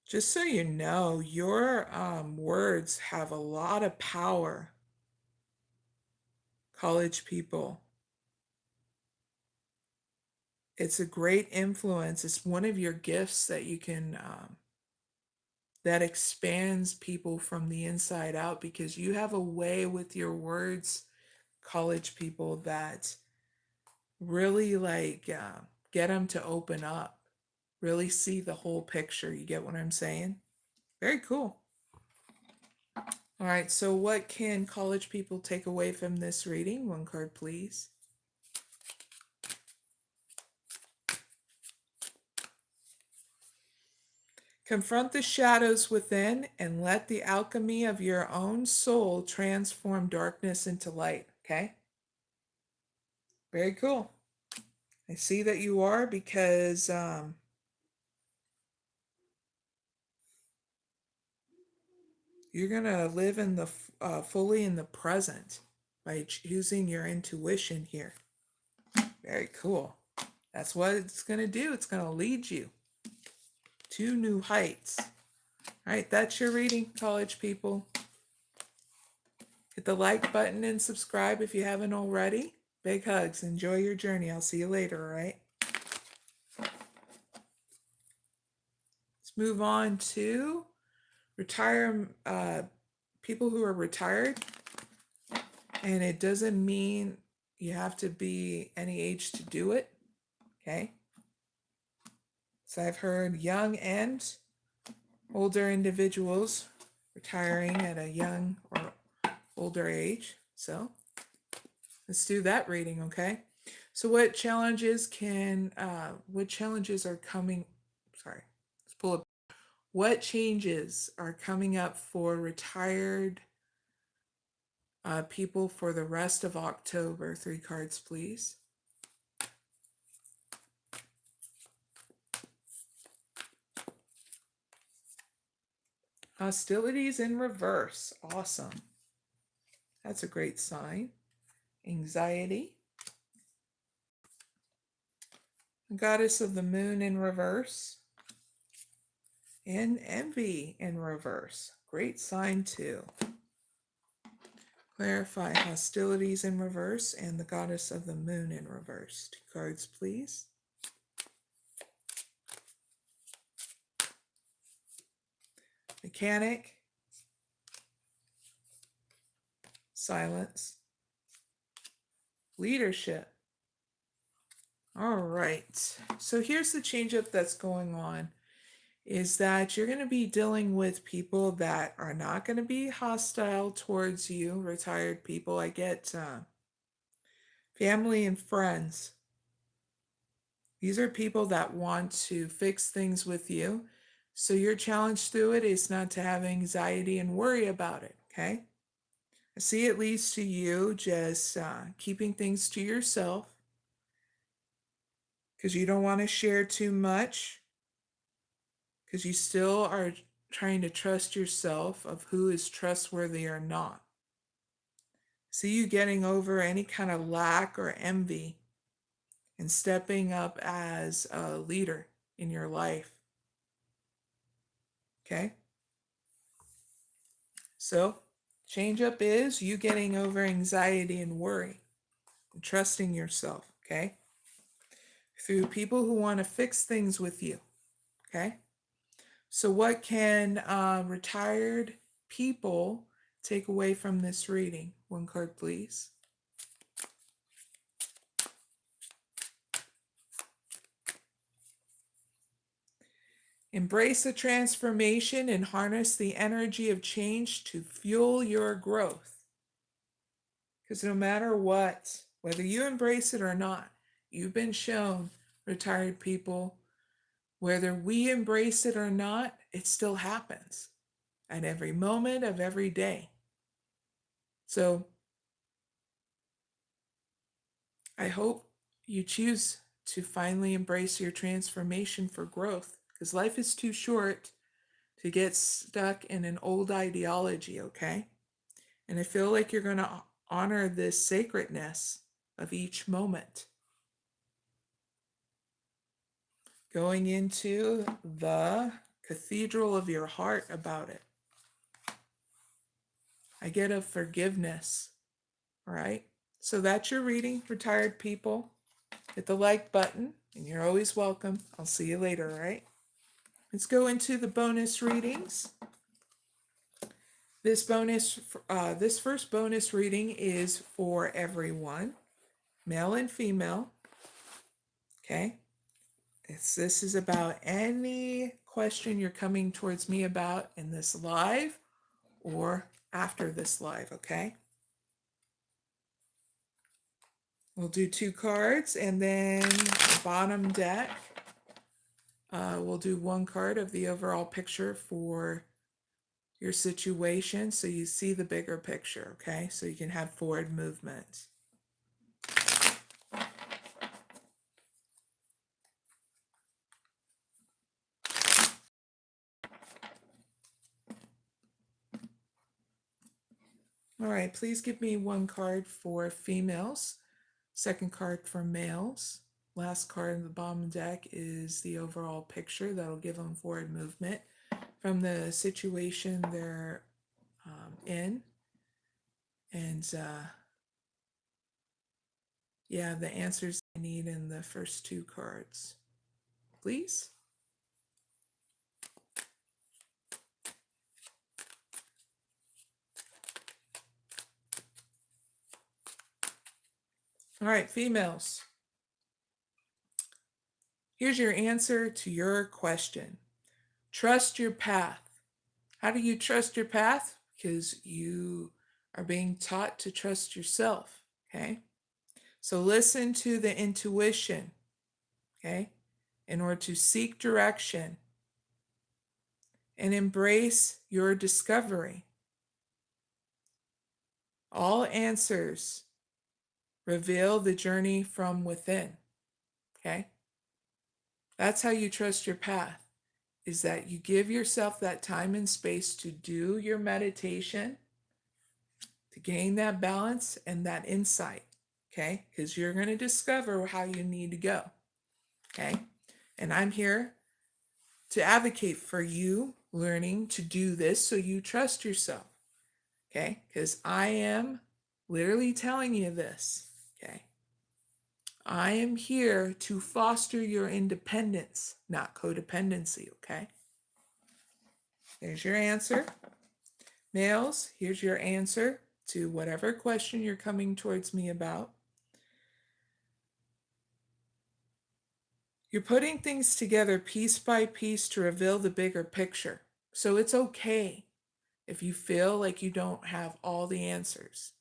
Just so you know, your words have a lot of power, college people. It's a great influence. It's one of your gifts that you can, that expands people from the inside out because you have a way with your words, college people, that really get them to open up, really see the whole picture. You get what I'm saying? Very cool. All right, so what can college people take away from this reading? One card, please. Confront the shadows within and let the alchemy of your own soul transform darkness into light, okay? Very cool. I see that you are because you're going to live in the fully in the present by choosing your intuition here. Very cool. That's what it's going to do. It's going to lead you to new heights. All right, that's your reading, college people. Hit the like button and subscribe if you haven't already. Big hugs. Enjoy your journey. I'll see you later, all right? Let's move on to people who are retired. And it doesn't mean you have to be any age to do it, okay? So I've heard young and older individuals retiring at a young or older age. So let's do that reading, okay? So what challenges are coming, sorry, let's pull up. What changes are coming up for retired people for the rest of October? 3 cards, please. Hostilities in reverse. Awesome. That's a great sign. Anxiety. Goddess of the Moon in reverse. And envy in reverse. Great sign too. Clarify hostilities in reverse and the Goddess of the Moon in reverse. 2 cards, please. Mechanic. Silence. leadership. All right. So here's the change up that's going on is that you're going to be dealing with people that are not going to be hostile towards you, retired people. I get family and friends. These are people that want to fix things with you. So your challenge through it is not to have anxiety and worry about it, okay? I see it leads to you just keeping things to yourself because you don't want to share too much because you still are trying to trust yourself of who is trustworthy or not. See you getting over any kind of lack or envy and stepping up as a leader in your life. Okay? So, change up is you getting over anxiety and worry and trusting yourself. Okay? Through people who want to fix things with you. Okay? So, what can retired people take away from this reading? One card, please. Embrace the transformation and harness the energy of change to fuel your growth. Because no matter what, whether you embrace it or not, you've been shown, retired people, whether we embrace it or not, it still happens at every moment of every day. So I hope you choose to finally embrace your transformation for growth, because life is too short to get stuck in an old ideology, okay? And I feel like you're going to honor this sacredness of each moment. Going into the cathedral of your heart about it. I get a forgiveness, all right? So that's your reading, retired people. Hit the like button, and you're always welcome. I'll see you later, all right? Let's go into the bonus readings. This first bonus reading is for everyone, male and female. Okay. This is about any question you're coming towards me about in this live or after this live. Okay. We'll do 2 cards, and then the bottom deck, we'll do 1 card of the overall picture for your situation so you see the bigger picture, okay? So you can have forward movement. All right, please give me 1 card for females, 2nd card for males. Last card in the bottom deck is the overall picture that'll give them forward movement from the situation they're in. And yeah, the answers I need in the first 2 cards. Please. All right, females. Here's your answer to your question. Trust your path. How do you trust your path? Because you are being taught to trust yourself, okay? So listen to the intuition, okay? In order to seek direction and embrace your discovery. All answers reveal the journey from within, okay? That's how you trust your path, is that you give yourself that time and space to do your meditation, to gain that balance and that insight, okay? Because you're going to discover how you need to go, okay? And I'm here to advocate for you learning to do this so you trust yourself, okay? Because I am literally telling you this, okay? I am here to foster your independence, not codependency, okay? There's your answer. Males, here's your answer to whatever question you're coming towards me about. You're putting things together piece by piece to reveal the bigger picture. So it's okay if you feel like you don't have all the answers.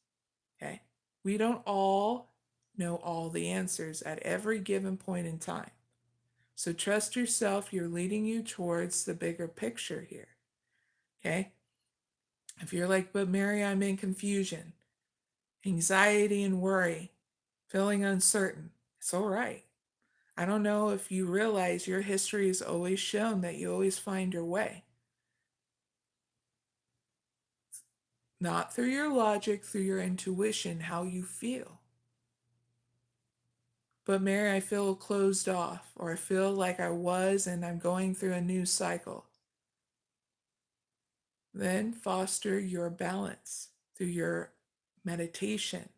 Okay? We don't all know all the answers at every given point in time. So trust yourself, you're leading you towards the bigger picture here. Okay? If you're like, but Mary, I'm in confusion, anxiety and worry, feeling uncertain, it's all right. I don't know if you realize your history has always shown that you always find your way. Not through your logic, through your intuition, how you feel. But Mary, I feel closed off, or I feel like I was and I'm going through a new cycle. Then foster your balance through your meditation,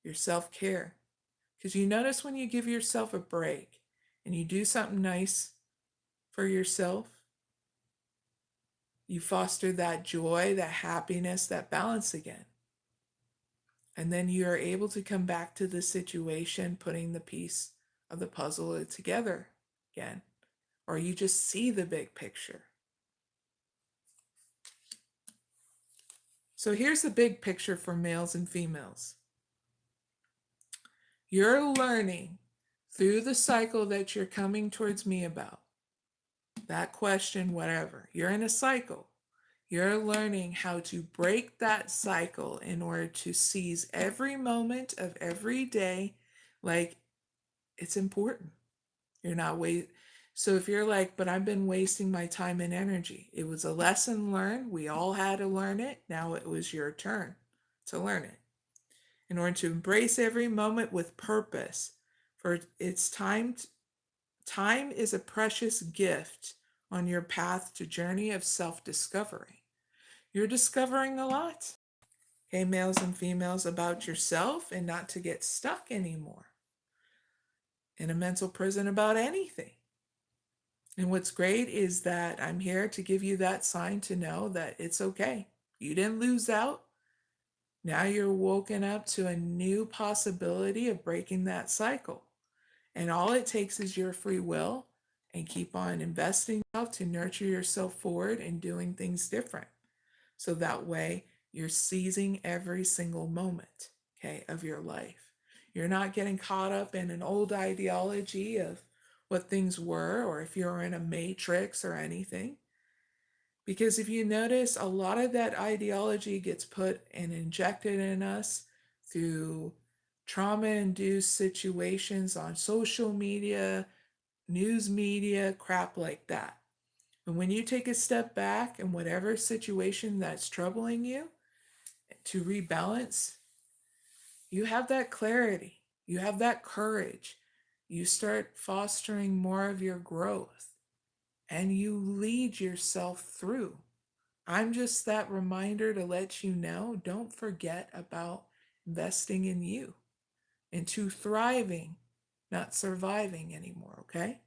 your self-care. Because you notice when you give yourself a break and you do something nice for yourself, you foster that joy, that happiness, that balance again. And then you are able to come back to the situation, putting the piece of the puzzle together again. Or you just see the big picture. So here's the big picture for males and females. You're learning through the cycle that you're coming towards me about, that question, whatever. You're in a cycle. You're learning how to break that cycle in order to seize every moment of every day like it's important. You're not So if you're like, but I've been wasting my time and energy, it was a lesson learned. We all had to learn it. Now it was your turn to learn it. In order to embrace every moment with purpose, for it's time is a precious gift on your path to journey of self-discovery. You're discovering a lot, okay, males and females, about yourself, and not to get stuck anymore in a mental prison about anything. And what's great is that I'm here to give you that sign to know that it's okay. You didn't lose out. Now you're woken up to a new possibility of breaking that cycle. And all it takes is your free will, and keep on investing yourself to nurture yourself forward and doing things different. So that way you're seizing every single moment, okay, of your life. You're not getting caught up in an old ideology of what things were, or if you're in a matrix or anything. Because if you notice, a lot of that ideology gets put and injected in us through trauma-induced situations on social media, news media, crap like that. And when you take a step back in whatever situation that's troubling you to rebalance, you have that clarity, you have that courage, you start fostering more of your growth, and you lead yourself through. I'm just that reminder to let you know, don't forget about investing in you, into thriving, not surviving anymore, okay?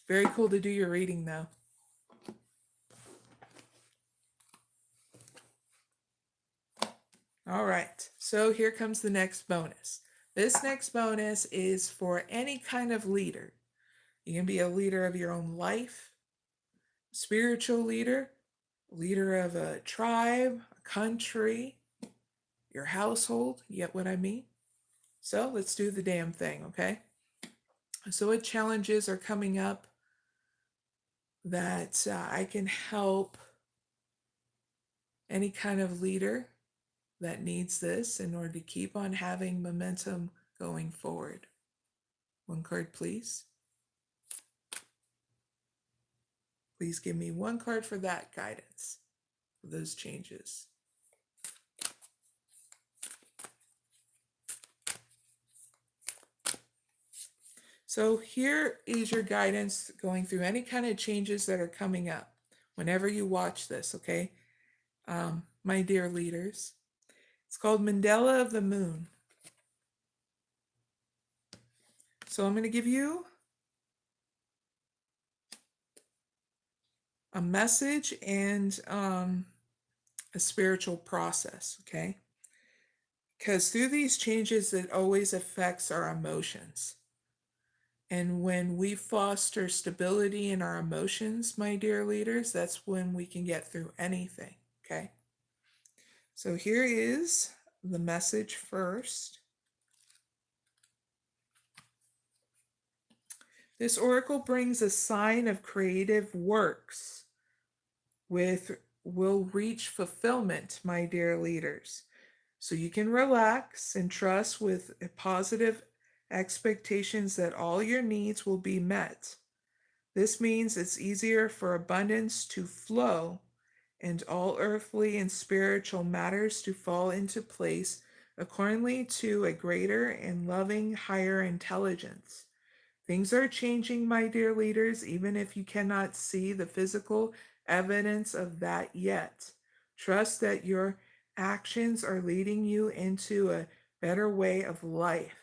Very cool to do your reading though. All right, so here comes the next bonus. This next bonus is for any kind of leader. You can be a leader of your own life, spiritual leader, leader of a tribe, a country, your household. You get what I mean? So let's do the damn thing, okay? So what challenges are coming up that I can help any kind of leader that needs this in order to keep on having momentum going forward? One card, please. Please give me one card for that guidance, for those changes. So here is your guidance going through any kind of changes that are coming up whenever you watch this, okay? My dear leaders, it's called Mandela of the Moon. So I'm going to give you a message and a spiritual process, okay? Because through these changes, it always affects our emotions. And when we foster stability in our emotions, my dear leaders, that's when we can get through anything, okay? So here is the message first. This oracle brings a sign of creative works will reach fulfillment, my dear leaders. So you can relax and trust with positive expectations that all your needs will be met. This means it's easier for abundance to flow and all earthly and spiritual matters to fall into place accordingly to a greater and loving higher intelligence. Things are changing, my dear leaders, even if you cannot see the physical evidence of that yet. Trust that your actions are leading you into a better way of life.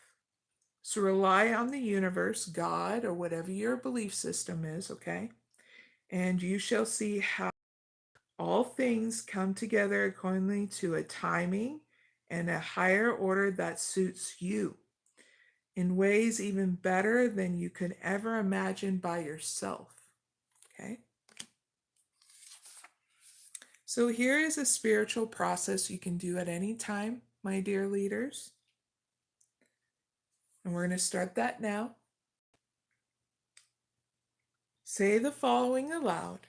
So rely on the universe, God, or whatever your belief system is, okay? And you shall see how all things come together accordingly to a timing and a higher order that suits you in ways even better than you could ever imagine by yourself. Okay? So here is a spiritual process you can do at any time, my dear leaders. And we're going to start that now. Say the following aloud.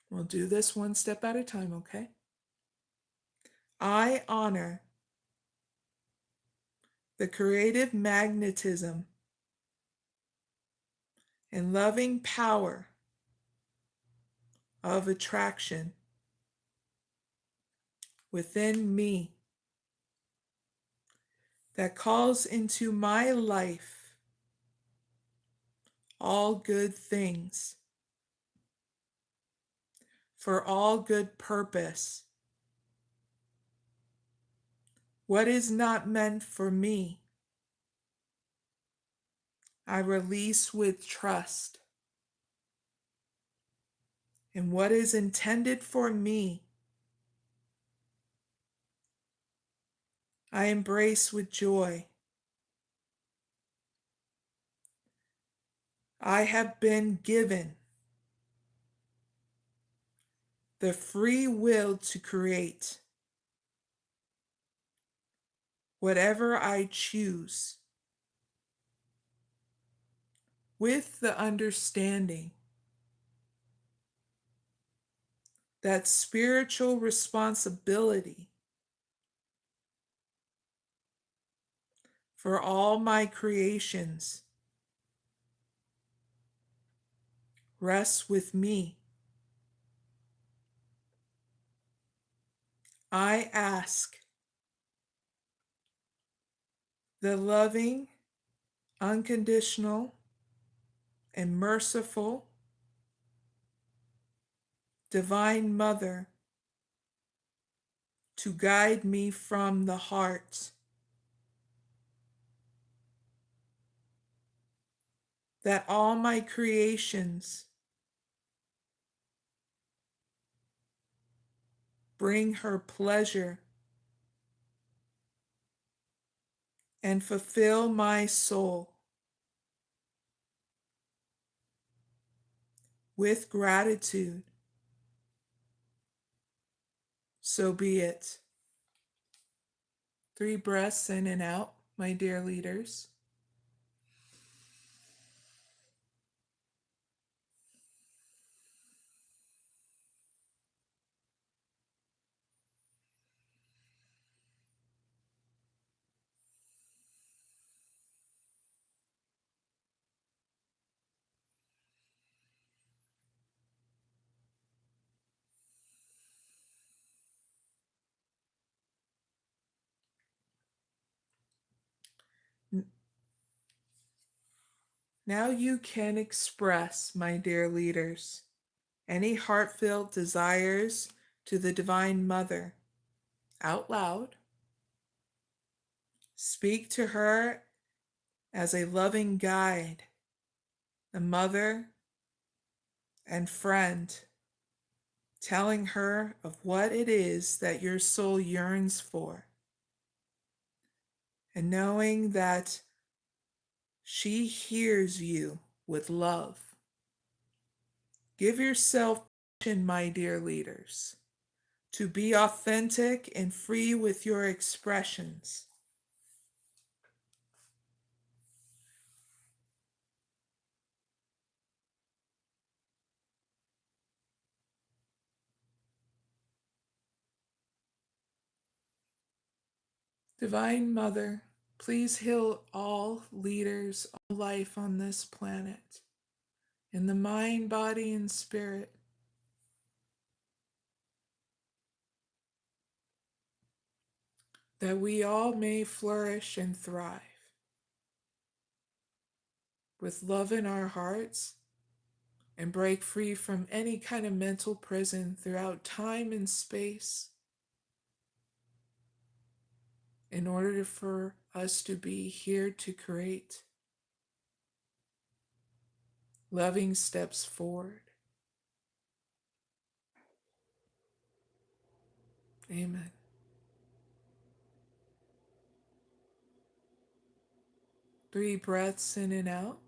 We'll do this one step at a time, okay? I honor the creative magnetism and loving power of attraction within me that calls into my life all good things for all good purpose. What is not meant for me, I release with trust. And what is intended for me, I embrace with joy. I have been given the free will to create whatever I choose with the understanding that spiritual responsibility for all my creations rests with me. I ask the loving, unconditional, and merciful Divine Mother to guide me from the heart, that all my creations bring her pleasure and fulfill my soul with gratitude. So be it. 3 breaths in and out, my dear leaders. Now you can express, my dear leaders, any heartfelt desires to the Divine Mother out loud. Speak to her as a loving guide, a mother and friend, telling her of what it is that your soul yearns for. and knowing that she hears you with love. Give yourself permission, my dear leaders, to be authentic and free with your expressions. Divine Mother, please heal all leaders, all life on this planet, in the mind, body, and spirit. That we all may flourish and thrive with love in our hearts and break free from any kind of mental prison throughout time and space in order for us to be here to create loving steps forward. Amen. Three breaths in and out.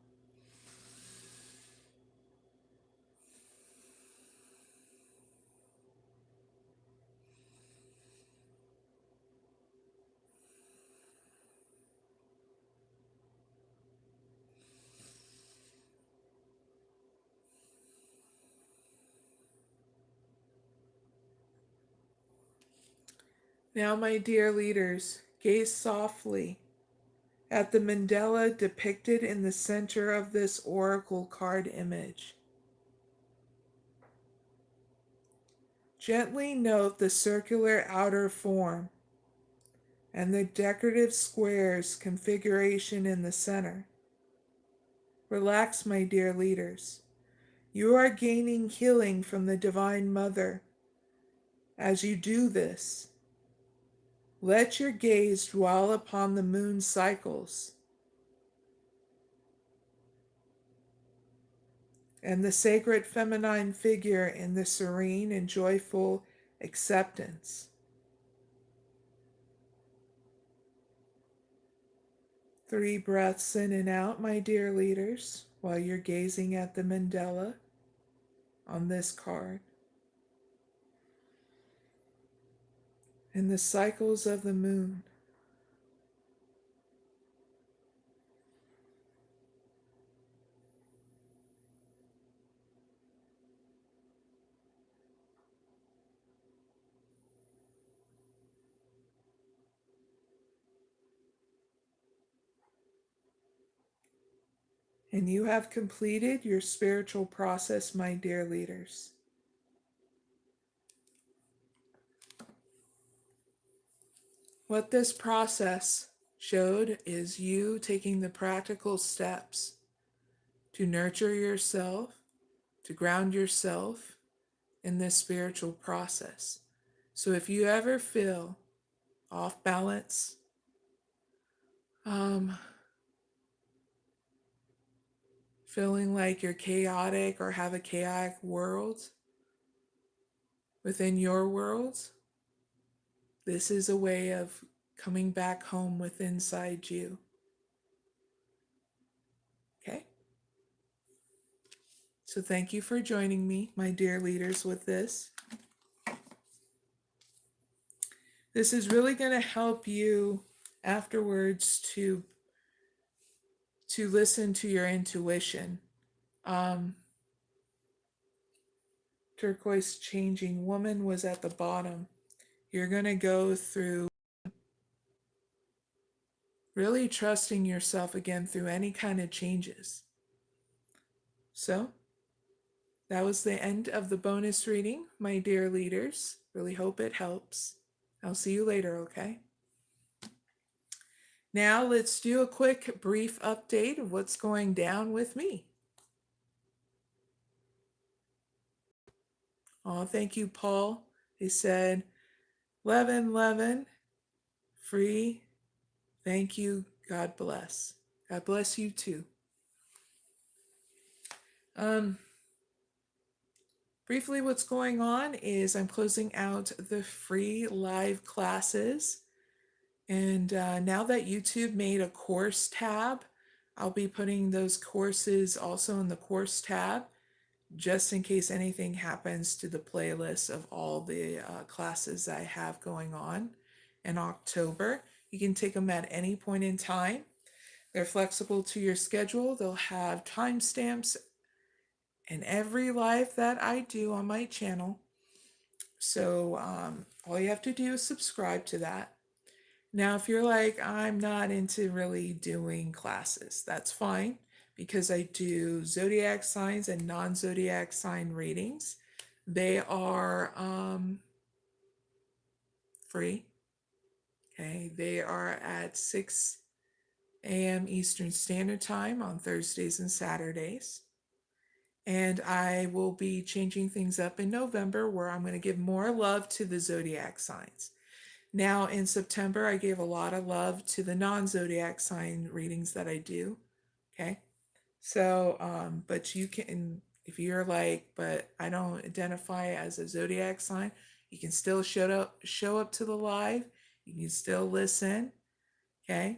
Now, my dear leaders, gaze softly at the mandala depicted in the center of this oracle card image. Gently note the circular outer form and the decorative squares configuration in the center. Relax, my dear leaders. You are gaining healing from the Divine Mother. As you do this, let your gaze dwell upon the moon cycles and the sacred feminine figure in the serene and joyful acceptance. Three breaths in and out, my dear leaders, while you're gazing at the mandala on this card. And the cycles of the moon. And you have completed your spiritual process, my dear leaders. What this process showed is you taking the practical steps to nurture yourself, to ground yourself in this spiritual process. So if you ever feel off balance, feeling like you're chaotic or have a chaotic world within your world, this is a way of coming back home with inside you. Okay? So thank you for joining me, my dear leaders, with this. This is really going to help you afterwards to listen to your intuition. Turquoise changing woman was at the bottom. You're going to go through really trusting yourself again through any kind of changes. So that was the end of the bonus reading, my dear leaders. Really hope it helps. I'll see you later, okay? Now let's do a quick brief update of what's going down with me. Oh, thank you, Paul. They said, Levin, Levin, free. Thank you. God bless. God bless you too. Briefly, what's going on is I'm closing out the free live classes And now that YouTube made a course tab, I'll be putting those courses also in the course tab, just in case anything happens to the playlist of all the classes I have going on in October. You can take them at any point in time. They're flexible to your schedule. They'll have timestamps in every live that I do on my channel. So all you have to do is subscribe to that. Now, if you're like, I'm not into really doing classes, that's fine because I do zodiac signs and non zodiac sign readings. They are free. Okay. They are at 6 a.m. Eastern Standard Time on Thursdays and Saturdays. And I will be changing things up in November where I'm going to give more love to the zodiac signs. Now in September, I gave a lot of love to the non-zodiac sign readings that I do. Okay. So, but you can, if you're like, but I don't identify as a zodiac sign, you can still show up to the live. You can still listen. Okay.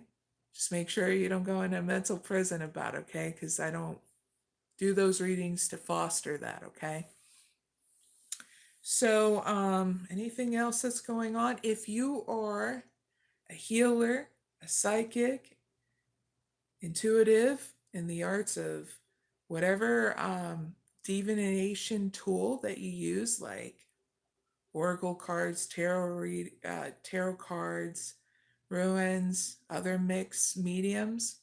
Just make sure you don't go into a mental prison about it, okay? Because I don't do those readings to foster that, okay? So, anything else that's going on? If you are a healer, a psychic, intuitive in the arts of whatever divination tool that you use, like oracle cards, tarot cards, ruins, other mixed mediums,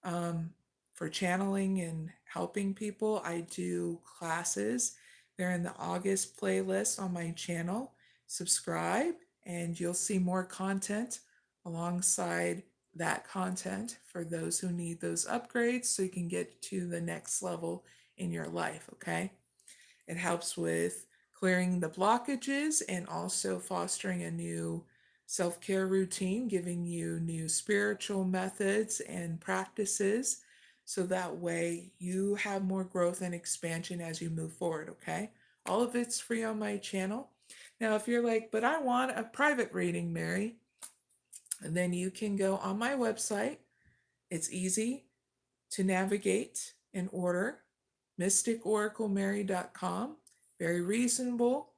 um, for channeling and helping people. I do classes. They're in the August playlist on my channel. Subscribe, and you'll see more content alongside that content for those who need those upgrades so you can get to the next level in your life, okay? It helps with clearing the blockages and also fostering a new self care routine, giving you new spiritual methods and practices so that way you have more growth and expansion as you move forward, okay? All of it's free on my channel. Now, if you're like, but I want a private reading, Mary, then you can go on my website. It's easy to navigate and order, mysticoraclemary.com. Very reasonable.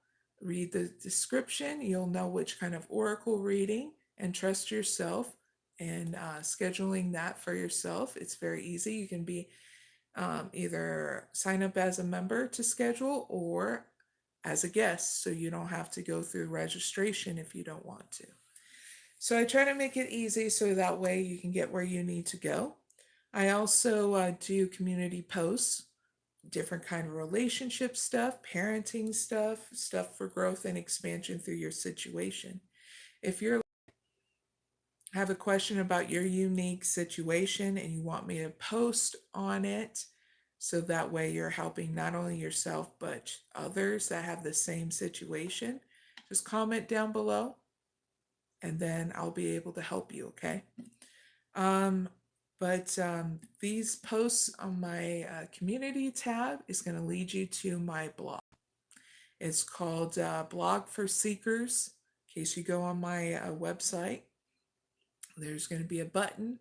Read the description. You'll know which kind of oracle reading and trust yourself and scheduling that for yourself. It's very easy. You can be either sign up as a member to schedule or as a guest so you don't have to go through registration if you don't want to. So I try to make it easy so that way you can get where you need to go. I also do community posts, different kind of relationship stuff, parenting stuff, stuff for growth and expansion through your situation. If you have a question about your unique situation and you want me to post on it, so that way you're helping not only yourself but others that have the same situation, just comment down below and then I'll be able to help you, okay? But these posts on my community tab is going to lead you to my blog. It's called Blog for Seekers. In case you go on my website, there's going to be a button.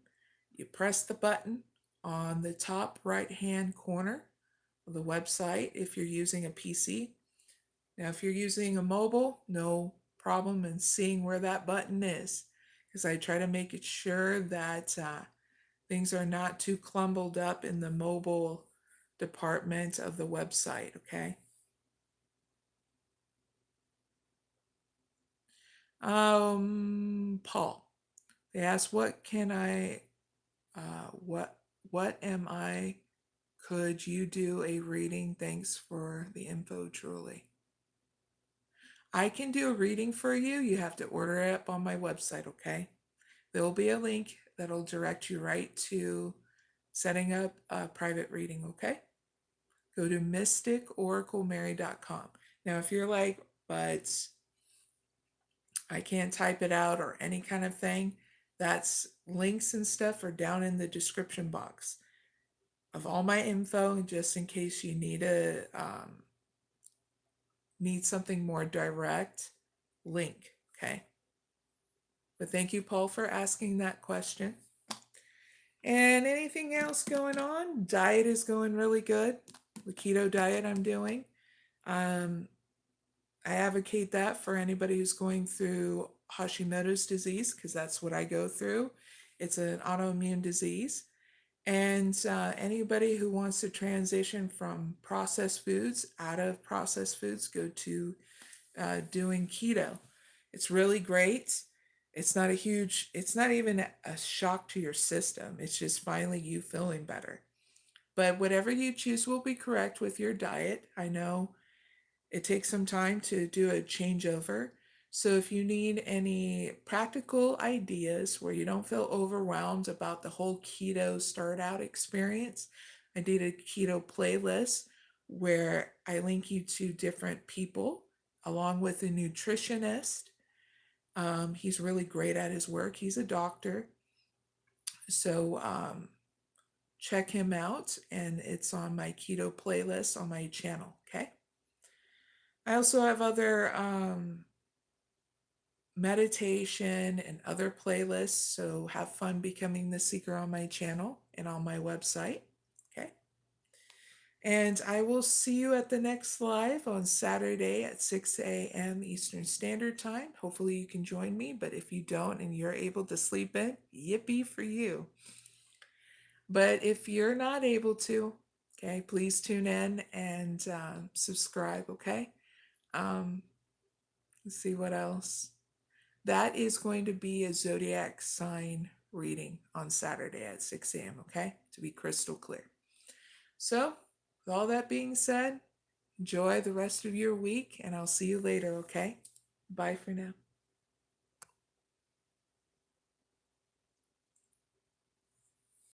You press the button on the top right-hand corner of the website if you're using a PC. Now, if you're using a mobile, no problem in seeing where that button is, because I try to make it sure that things are not too clumbled up in the mobile department of the website, okay? Paul, they asked, what am I? Could you do a reading? Thanks for the info, truly. I can do a reading for you. You have to order it up on my website, okay? There will be a link that'll direct you right to setting up a private reading, okay? Go to mysticoraclemary.com. Now, if you're like, but I can't type it out or any kind of thing, that's links and stuff are down in the description box of all my info, just in case you need something more direct link, okay? But thank you, Paul, for asking that question. And anything else going on? Diet is going really good. The keto diet I'm doing. Um, I advocate that for anybody who's going through Hashimoto's disease, because that's what I go through. It's an autoimmune disease. And anybody who wants to transition from processed foods, out of processed foods, go to doing keto. It's really great. It's not it's not even a shock to your system. It's just finally you feeling better. But whatever you choose will be correct with your diet. I know it takes some time to do a changeover. So if you need any practical ideas where you don't feel overwhelmed about the whole keto start out experience, I did a keto playlist where I link you to different people along with a nutritionist. He's really great at his work. He's a doctor. So check him out, and it's on my keto playlist on my channel. Okay. I also have other meditation and other playlists. So have fun becoming the seeker on my channel and on my website. Okay. And I will see you at the next live on Saturday at 6 a.m. Eastern Standard Time. Hopefully you can join me, but if you don't and you're able to sleep in, yippee for you. But if you're not able to, okay, please tune in and subscribe, okay? Let's see what else. That is going to be a zodiac sign reading on Saturday at 6 a.m., okay? To be crystal clear. So, with all that being said, enjoy the rest of your week, and I'll see you later, okay? Bye for now.